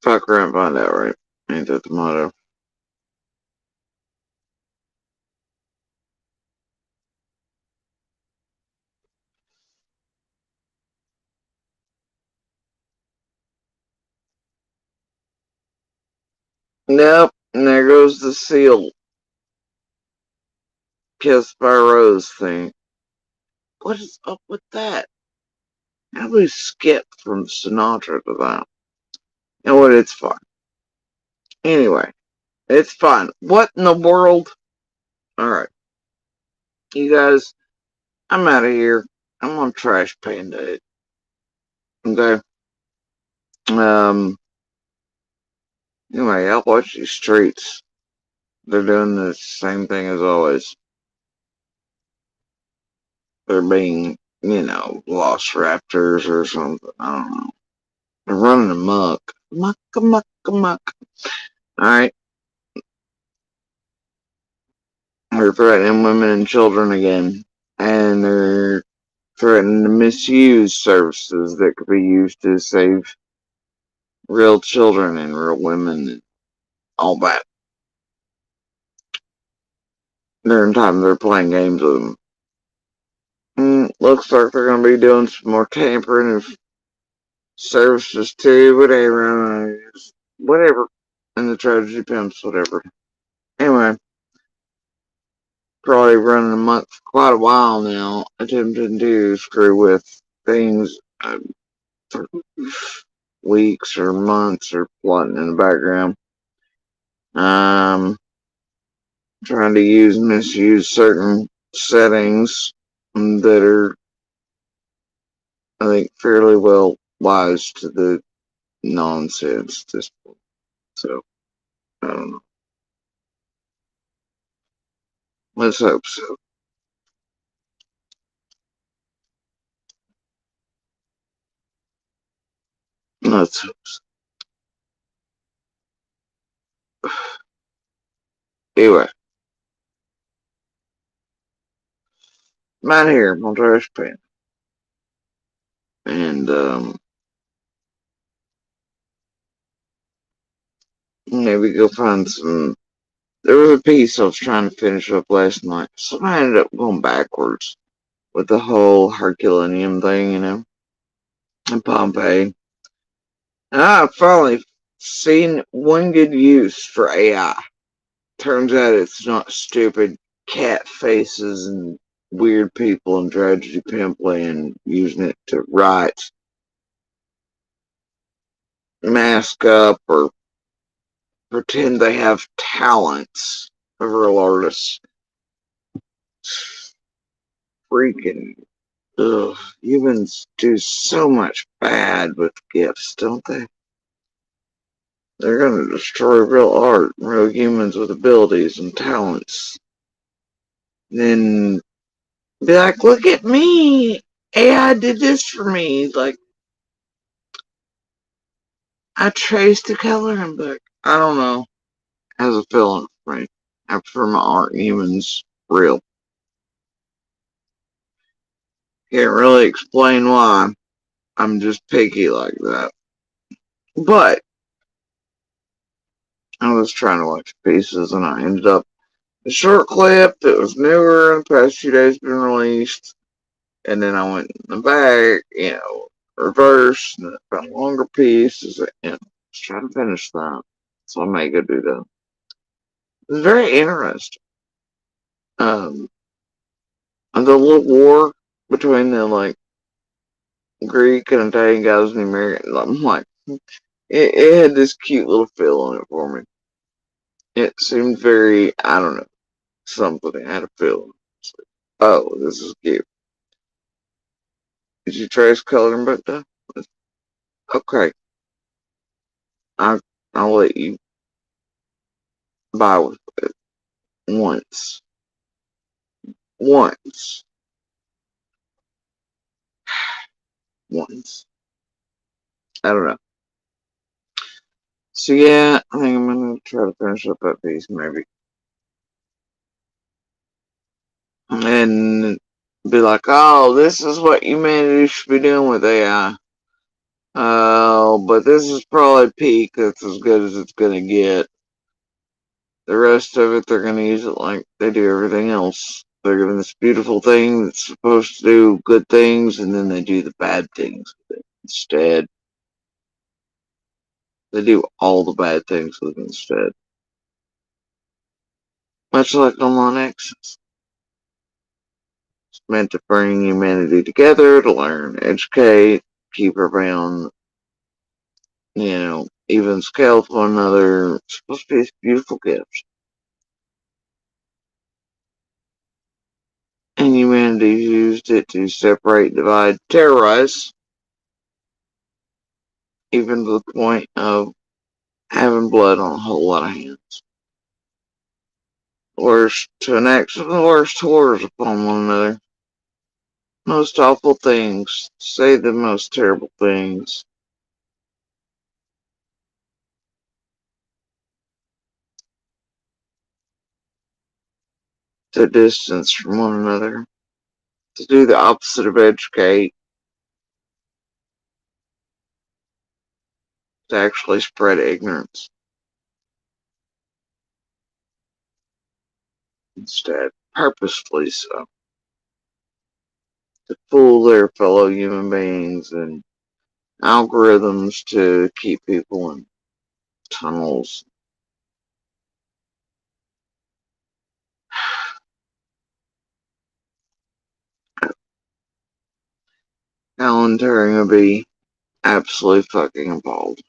Fuck around and find out, right? Ain't that the motto? Nope, and there goes the seal. Kissed by Rose thing. What is up with that? How do we skip from Sinatra to that? You know what? It's fine. Anyway, it's fine. What in the world? Alright, you guys, I'm out of here. I'm on Trash Panda. Okay? Anyway, I watch these streets. They're doing the same thing as always. They're being, lost raptors or something. I don't know. They're running amok. Muck, muck, muck. Alright. They're threatening women and children again. And they're threatening to misuse services that could be used to save real children and real women and all that. During time they're playing games with them. Looks like they're going to be doing some more tampering of services too, whatever. And the tragedy pimps, whatever. Anyway, probably running amok for quite a while now, attempting to screw with things for weeks or months or plotting in the background. Trying to misuse certain settings that are, I think, fairly well wise to the nonsense at this point. So, I don't know. Let's hope so. Let's hope so. Anyway, I'm here, Monterey Japan. And, maybe go find some. There was a piece I was trying to finish up last night. So I ended up going backwards with the whole Herculaneum thing, in Pompeii. And I finally seen one good use for AI. Turns out it's not stupid cat faces and weird people and tragedy pimply and using it to write, mask up, or pretend they have talents of real artists. Freaking ugh, humans do so much bad with gifts, don't they? They're gonna destroy real art, real humans with abilities and talents. Then be like, look at me! AI did this for me. Like, I traced the coloring book. I don't know. Has a feeling for me. I prefer my art and humans real. Can't really explain why. I'm just picky like that. But I was trying to watch pieces and I ended up a short clip that was newer in the past few days been released. And then I went in the back, reverse, and then found longer pieces. And just trying to finish that. So I may go do that. It's very interesting. And the little war between the Greek and Italian guys and the American, I'm like, it had this cute little feel on it for me. It seemed very, I don't know, something. It had a feeling. Like, oh, this is cute. Did you trace coloring book though? Okay, I I'll let you buy with it once. Once. Once. I don't know. So yeah, I think I'm gonna try to finish up that piece maybe. And be like, oh, this is what humanity should be doing with AI. Oh, but this is probably peak. That's as good as it's gonna get. The rest of it, they're gonna use it like they do everything else. They're given this beautiful thing that's supposed to do good things, and then they do the bad things with it instead. They do all the bad things with it instead. Much like online access. It's meant to bring humanity together, to learn, educate, keep everybody on, even scale with one another. It's supposed to be this beautiful gift. And humanity used it to separate, divide, terrorize. even to the point of having blood on a whole lot of hands. Worst to enact the worst horrors upon one another. Most awful things, say the most terrible things. To distance from one another. To do the opposite of educate. To actually spread ignorance. Instead, purposefully so. To fool their fellow human beings and algorithms to keep people in tunnels. Alan Turing would be absolutely fucking appalled.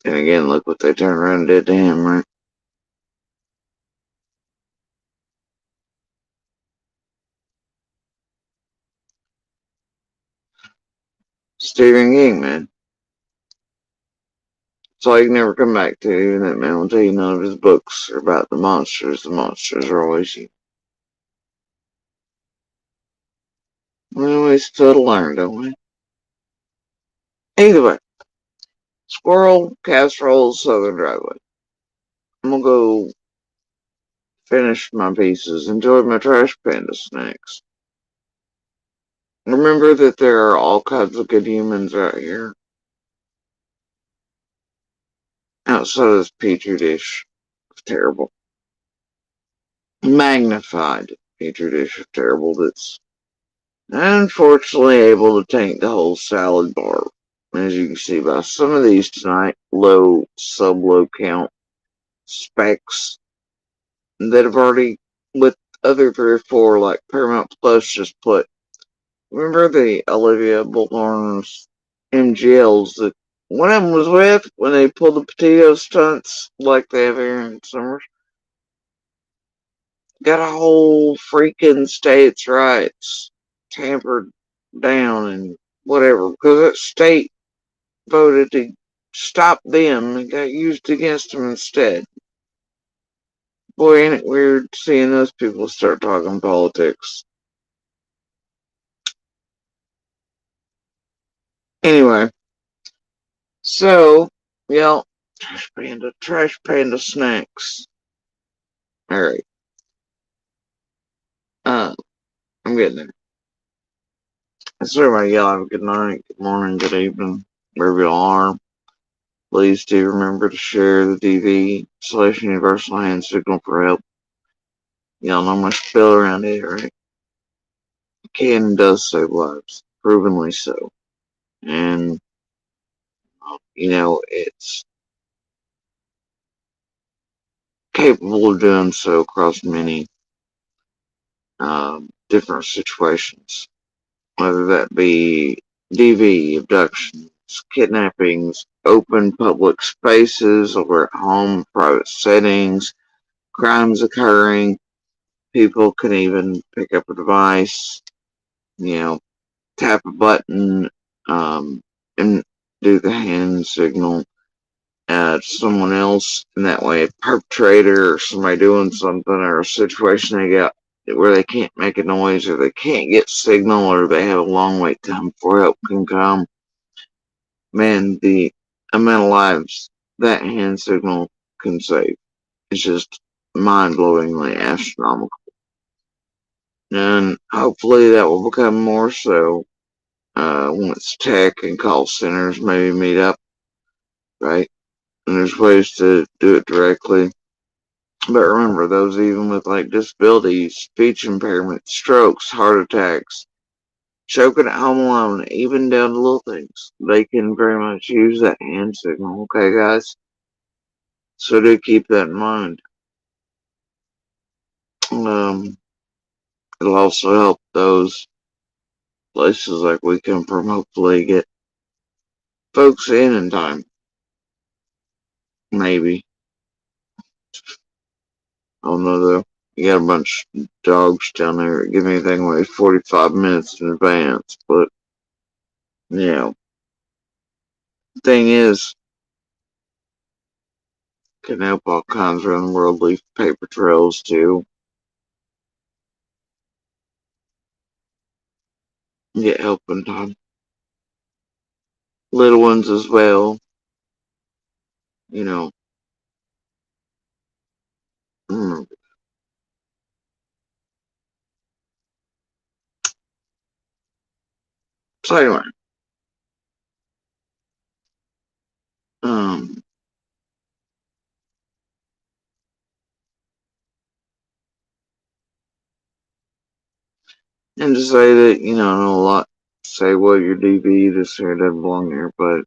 And again, look what they turned around and did to him, right? Stephen King, man. It's all you can never come back to, even that man will tell you none of his books are about the monsters. The monsters are always you. We always still to learn, don't we? Either way, squirrel, casserole, southern driveway. I'm gonna go finish my pieces, enjoy my trash panda snacks. Remember that there are all kinds of good humans out here outside of this petri dish of terrible. Magnified petri dish of terrible that's unfortunately able to taint the whole salad bar. As you can see by some of these tonight, low, sub-low count specs that have already, with other 3 or 4, like Paramount Plus just put. Remember the Olivia Bullhorn's MGLs that one of them was with when they pulled the potato stunts like they have here in Summers? Got a whole freaking states' rights tampered down and whatever because that state voted to stop them and got used against them instead. Boy, ain't it weird seeing those people start talking politics. Anyway, so, yeah, trash panda snacks. Alright, I'm getting there. So everybody yell have a good night, good morning, good evening, wherever you are. Please do remember to share the DV/Universal Hand Signal for help. Y'all know my spiel around it, right? It can and does save lives, provenly so. And, it's capable of doing so across many different situations, whether that be DV, abductions, kidnappings, open public spaces, or at home, private settings, crimes occurring. People can even pick up a device, tap a button, and do the hand signal to someone else, and that way a perpetrator or somebody doing something or a situation they got where they can't make a noise or they can't get signal or they have a long wait time before help can come. Man, the amount of lives that hand signal can save is just mind-blowingly astronomical. And hopefully that will become more so once tech and call centers maybe meet up, right? And there's ways to do it directly. But remember, those even with like disabilities, speech impairment, strokes, heart attacks, choking at home alone, even down to little things, they can very much use that hand signal, okay, guys? So do keep that in mind. It'll also help those places like we come from hopefully get folks in time. Maybe. I don't know though. You got a bunch of dogs down there that give anything away 45 minutes in advance. But, you know, thing is, can help all kinds of unworldly paper trails too. Get help in time. Little ones as well, you know. Mm. So anyway, um, and to say that, you know, I know a lot say, well, your DV, this here doesn't belong here, but,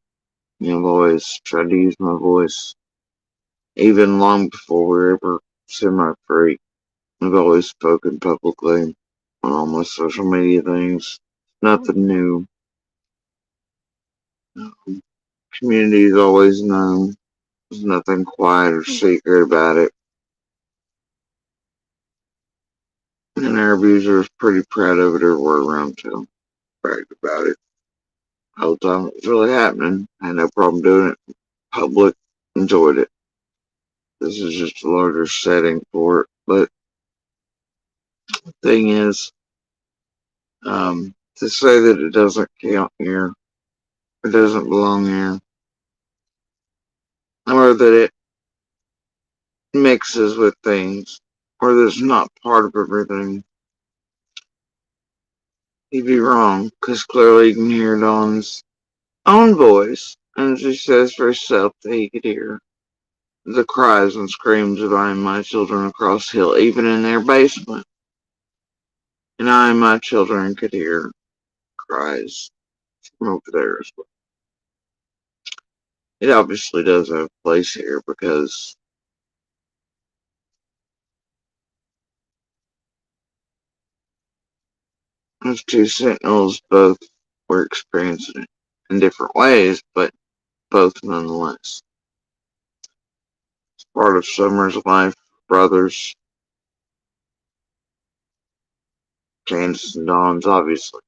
you know, I've always tried to use my voice, even long before we were ever semi-free. I've always spoken publicly on all my social media things. Nothing new. Community's always known. There's nothing quiet or secret about it. And our abusers pretty proud of it everywhere around town. Bragged about it all the time it was really happening. I had no problem doing it. Public enjoyed it. This is just a larger setting for it. But the thing is, to say that it doesn't count here, it doesn't belong here, or that it mixes with things, or that it's not part of everything, he'd be wrong, because clearly you can hear it on his own voice, and she says for herself that he could hear the cries and screams of I and my children across the hill, even in their basement. And I and my children could hear cries from over there as well. It obviously does have a place here because those two sentinels both were experiencing it in different ways, but both nonetheless. It's part of Summer's life, brothers, Candace and Dawn's, obviously.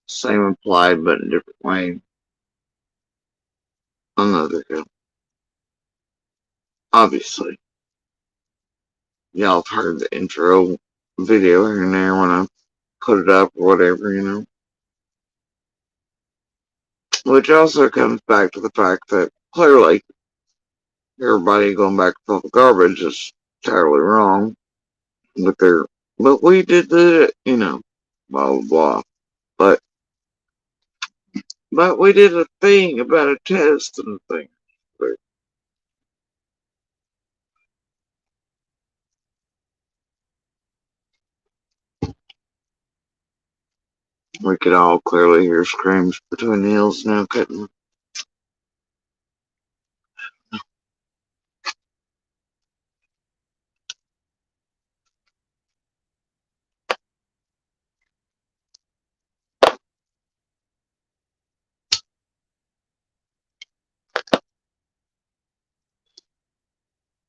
Same applied, but in a different way. Another hill. Obviously. Y'all have heard the intro video here and there when I put it up or whatever, you know. Which also comes back to the fact that clearly everybody going back to the garbage is entirely wrong. But we did the, you know, blah, blah, blah. But, but we did a thing about a test and a thing. But we could all clearly hear screams between the hills now, couldn't we?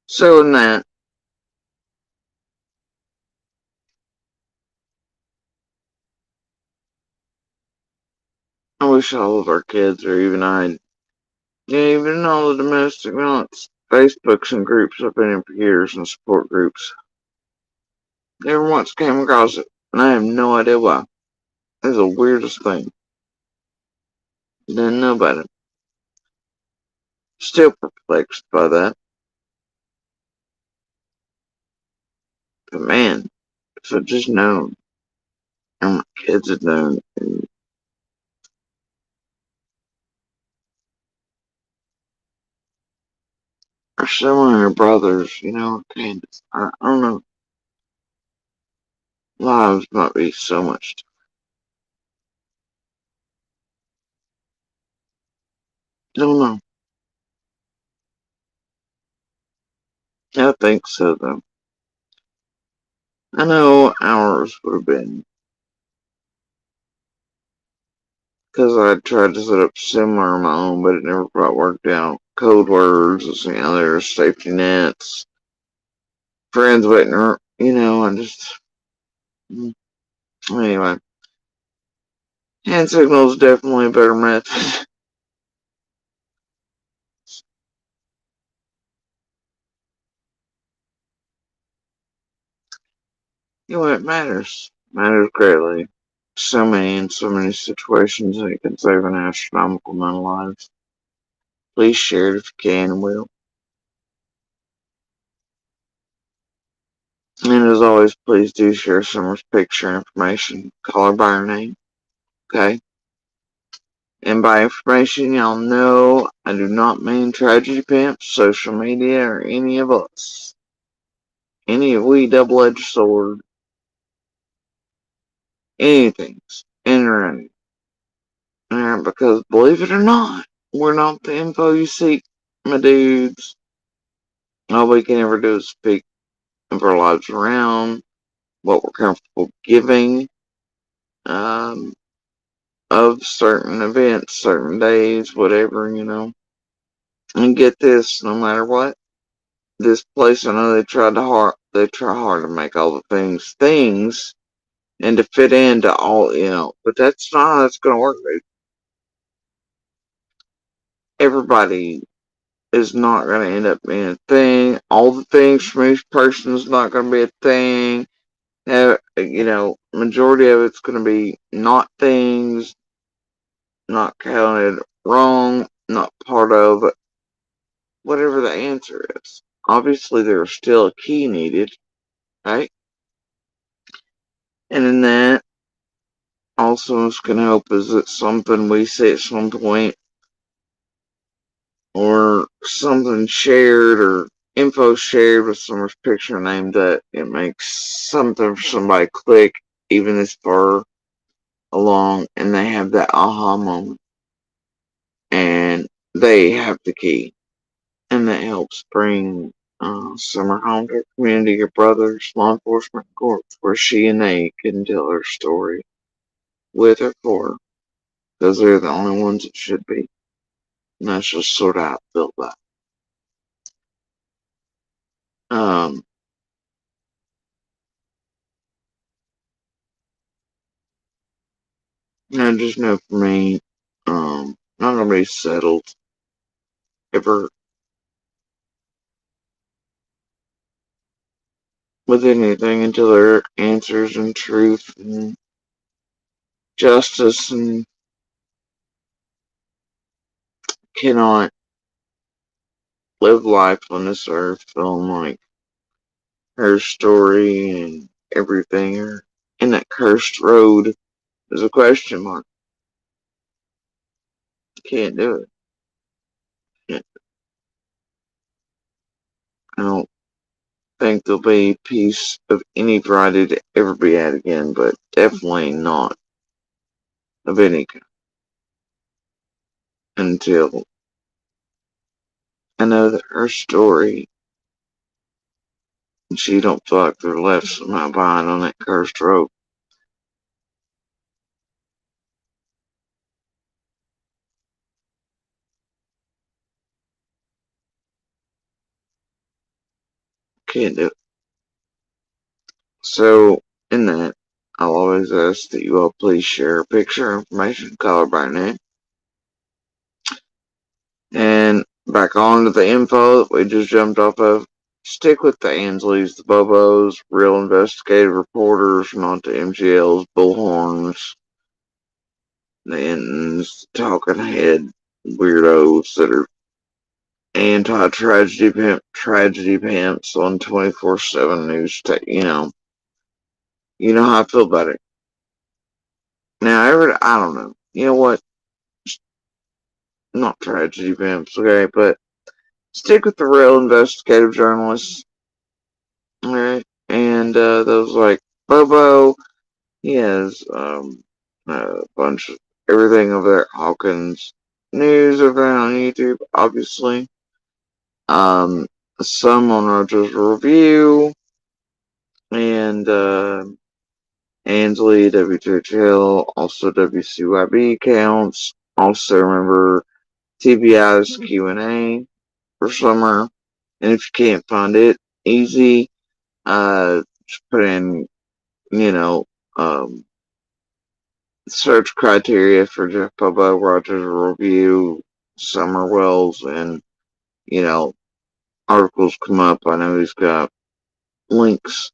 So in that, I wish all of our kids, or even I, yeah, even all the domestic violence Facebooks and groups I've been in for years and support groups, never once came across it. And I have no idea why. It's the weirdest thing. Didn't know about it. Still perplexed by that. But man, if I'd just known, and my kids had known, and or some of her brothers, you know, Candace, I don't know, lives might be so much. Don't know. I think so, though. I know ours would have been, because I tried to set up similar on my own, but it never quite worked out. Code words, you know, there's safety nets friends waiting, I just, anyway. Hand signal is definitely a better method. It matters. Matters greatly. In so many situations that it can save an astronomical amount of lives. Please share it if you can and will. And as always, please do share Summer's picture and information. Call her by her name. Okay? And by information, y'all know I do not mean tragedy pimps, social media, or any of us. Any of we double-edged sword. Anything's entering. Because believe it or not, we're not the info you seek, my dudes. All we can ever do is speak of our lives around, what we're comfortable giving, of certain events, certain days, whatever, And get this, no matter what, this place, I know they try hard to make all the things, and to fit into all, but that's not how it's gonna work, dude. Everybody is not gonna end up being a thing. All the things from each person is not gonna be a thing. Majority of it's gonna be not things, not counted wrong, not part of it, whatever the answer is. Obviously, there's still a key needed, right? And in that, also, what's going to help is that something we say at some point, or something shared, or info shared with someone's picture name, that it makes something for somebody click, even this far along, and they have that aha moment, and they have the key. And that helps bring Summer home to her community, her brothers, law enforcement, courts, where she and they can tell her story with or for her, because they're the only ones it should be. And that's just sort of how I feel about it. I just know for me, not gonna be settled ever with anything until there are answers and truth and justice, and cannot live life on this earth feeling like her story and everything are in that cursed road is a question mark. Can't do it. Can't. I don't think there'll be peace of any variety to ever be had again, but definitely not of any kind until I know that her story, she don't feel like they're left somehow behind on that cursed road. Can't do it. So, in that, I'll always ask that you all please share a picture, information, color by name. And back on to the info that we just jumped off of. Stick with the Ansleys, the Bobos, real investigative reporters, not the MGLs, bullhorns, the Intons, talking head weirdos that are tragedy pimps on 24/7 news. You know how I feel about it. Now, I don't know. You know what? Not tragedy pimps, okay, but stick with the real investigative journalists, alright? And those like Bobo, he has a bunch of everything over there. Hawkins News over there on YouTube, obviously. Some on Roger's Review, and Ansley, WTHL, also WCYB accounts. Also remember TBI's Q&A for summer. And if you can't find it, easy. Just put in, you know, um, search criteria for Jeff Bobo Rogers Review, Summer Wells, and, you know, articles come up. I know he's got links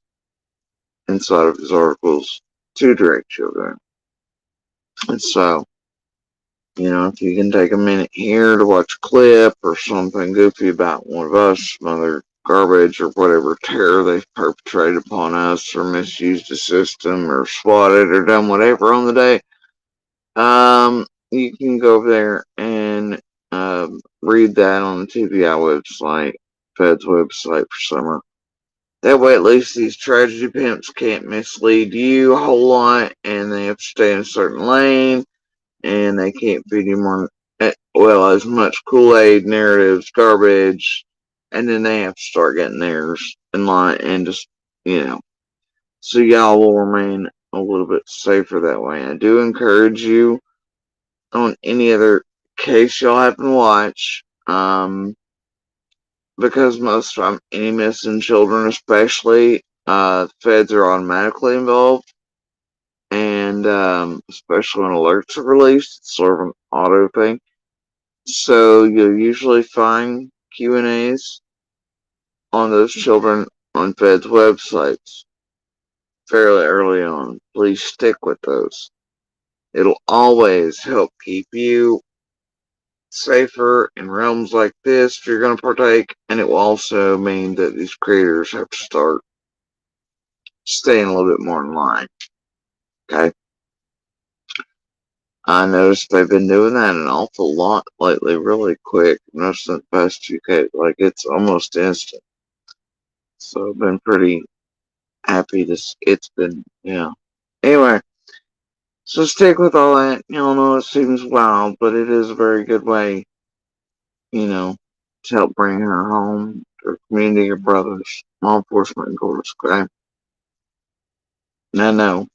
inside of his articles to direct children. And so, you know, if you can take a minute here to watch a clip or something goofy about one of us, some other garbage or whatever terror they've perpetrated upon us or misused the system or swatted or done whatever on the day, you can go over there and read that on the TBI website, Fed's website for summer. That way, at least these tragedy pimps can't mislead you a whole lot, and they have to stay in a certain lane, and they can't feed you more, well, as much Kool-Aid, narratives, garbage, and then they have to start getting theirs in line, and just, you know, so y'all will remain a little bit safer that way. I do encourage you on any other case y'all happen to watch, because most of the time, any missing children especially, feds are automatically involved, and especially when alerts are released, it's sort of an auto thing. So you'll usually find Q&As on those children on feds' websites fairly early on. Please stick with those. It'll always help keep you safer in realms like this if you're going to partake, and it will also mean that these creators have to start staying a little bit more in line. Okay? I noticed they've been doing that an awful lot lately, really quick. Noticed in the past 2K, like it's almost instant. So I've been pretty happy to. It's been, yeah. Anyway, so stick with all that. Y'all know it seems wild, but it is a very good way, you know, to help bring her home to her community, her brothers, law enforcement, and courts. Okay, I know,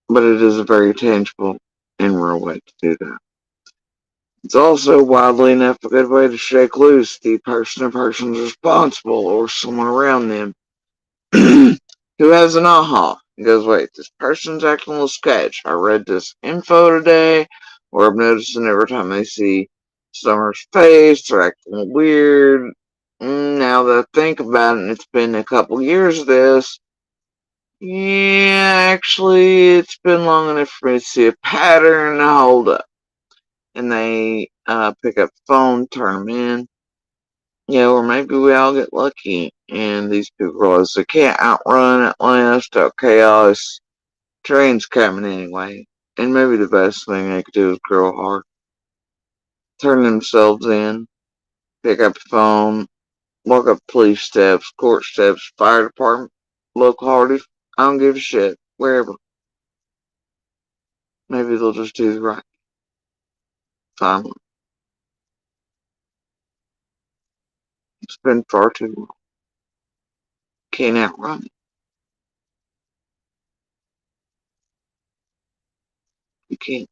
but it is a very tangible and real way to do that. It's also, wildly enough, a good way to shake loose the person or persons responsible or someone around them who has an aha and goes, wait, this person's acting a little sketch. I read this info today, or I'm noticing every time they see Summer's face, they're acting a little weird. Now that I think about it, and it's been a couple years of this, yeah, actually, it's been long enough for me to see a pattern to hold up. And they pick up the phone, turn them in. You know, or maybe we all get lucky and these people realize they can't outrun Atlanta style chaos. Train's coming anyway. And maybe the best thing they could do is grow hard. Turn themselves in, pick up the phone, walk up police steps, court steps, fire department, local authorities. I don't give a shit. Wherever. Maybe they'll just do the right. Finally. It's been far too long. Can't outrun it. You can't.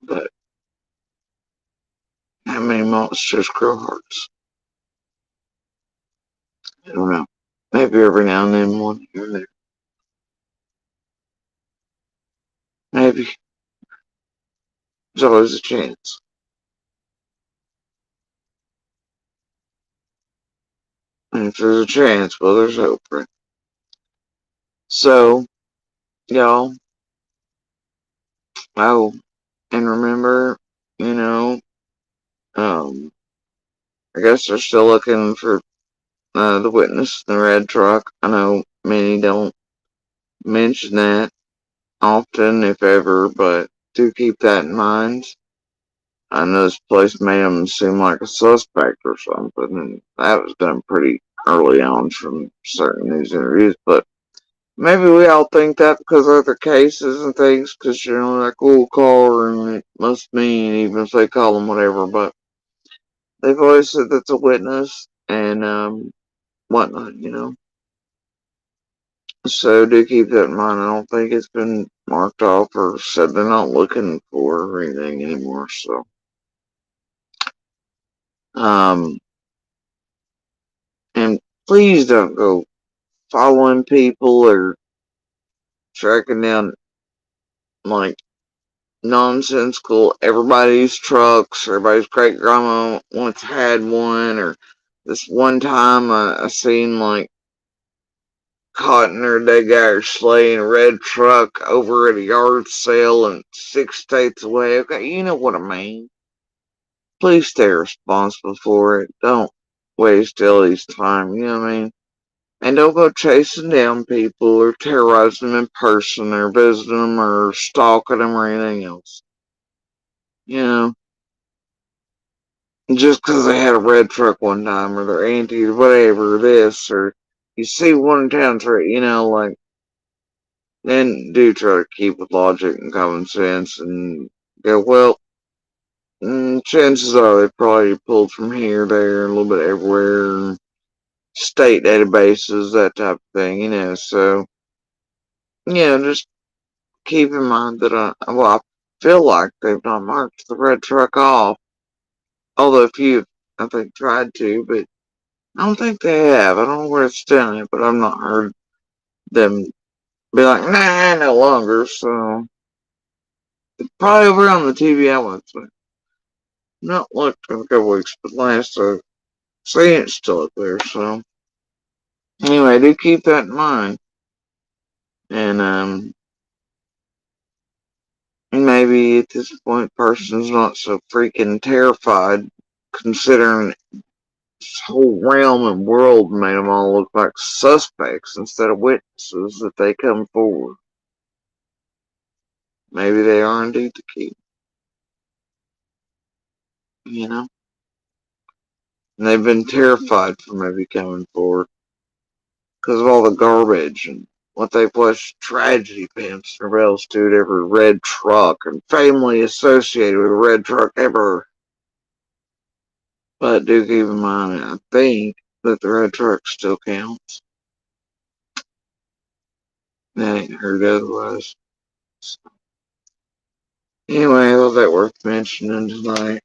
But how many monsters grow hearts? I don't know. Maybe every now and then one here and there. Maybe. There's always a chance. And if there's a chance, well, there's hope, right? So, y'all, oh, and remember, you know, um, I guess they're still looking for the witness in the red truck. I know many don't mention that often, if ever, but do keep that in mind. I know this place made him seem like a suspect or something, and that was done pretty early on from certain news interviews, but maybe we all think that because of other cases and things, because, you know, like, we'll call her and it must mean, even if they call them whatever, but they've always said that's a witness and whatnot, you know. So do keep that in mind. I don't think it's been marked off or said they're not looking for or anything anymore, so. Um, and please don't go following people or tracking down like nonsensical everybody's trucks. Everybody's great grandma once had one, or this one time I seen like caught in her dead guy or sleigh in a red truck over at a yard sale and 6 states away. Okay, you know what I mean. Please stay responsible for it. Don't waste Ellie's time, you know what I mean? And don't go chasing down people or terrorizing them in person or visiting them or stalking them or anything else. You know, just 'cause they had a red truck one time or their auntie or whatever this, or you see one in town, you know, like, then do try to keep with logic and common sense and go, well, chances are they probably pulled from here, there, a little bit everywhere, state databases, that type of thing, you know, so, yeah, just keep in mind that, I feel like they've not marked the red truck off, although a few, I think, tried to, but I don't think they have. I don't know where it's done it, but I've not heard them be like, nah, no longer, so, it's probably over on the TV outlets, but not looked in a couple weeks, but last I seen it's still up there, so. Anyway, do keep that in mind. And maybe at this point, person's not so freaking terrified, considering this whole realm and world made them all look like suspects instead of witnesses that they come forward. Maybe they are indeed the key, you know? And they've been terrified from maybe coming forward because of all the garbage and what they flushed tragedy pimps and else to every red truck and family associated with a red truck ever. But do keep in mind, I think, that the red truck still counts. I ain't heard otherwise. So, anyway, I thought that worth mentioning tonight.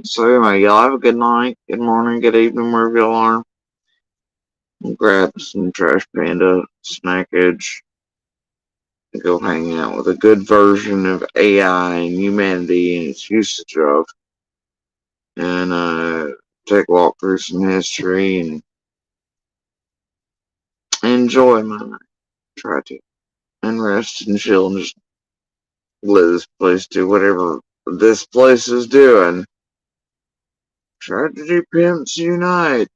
So anyway, y'all have a good night, good morning, good evening, wherever y'all are. Grab some Trash Panda snackage and go hang out with a good version of AI and humanity and its usage of. And take a walk through some history and enjoy my night. Try to. And rest and chill and just let this place do whatever this place is doing. Tragedy pimps unite.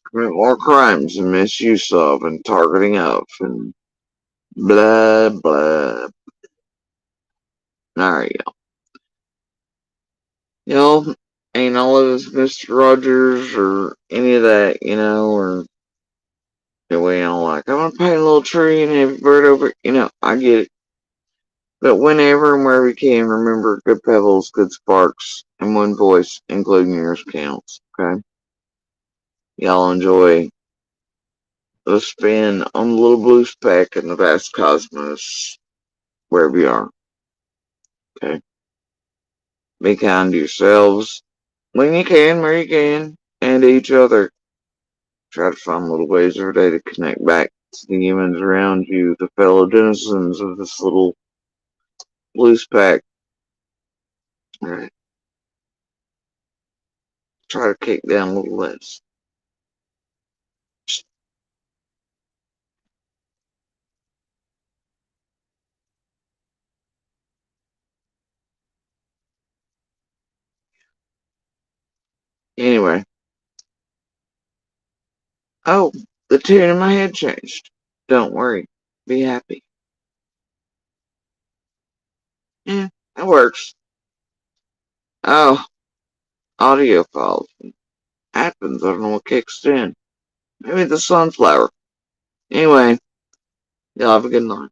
Commit more crimes and misuse of and targeting of and blah blah. Alright, y'all. Y'all ain't all of us Mr. Rogers or any of that, you know, or the way y'all like, I'm gonna paint a little tree and have a bird over it. You know, I get it. But whenever and wherever you can, remember good pebbles, good sparks, and one voice, including yours, counts. Okay? Y'all enjoy the spin on the little blue speck in the vast cosmos, wherever you are. Okay? Be kind to yourselves when you can, where you can, and to each other. Try to find little ways every day to connect back to the humans around you, the fellow denizens of this little blue speck. Alright? Try to kick down a little less. Anyway. Oh, the tune in my head changed. Don't worry. Be happy. Yeah, that works. Oh, audio files. Happens. I don't know what kicks in. Maybe the sunflower. Anyway, y'all have a good night.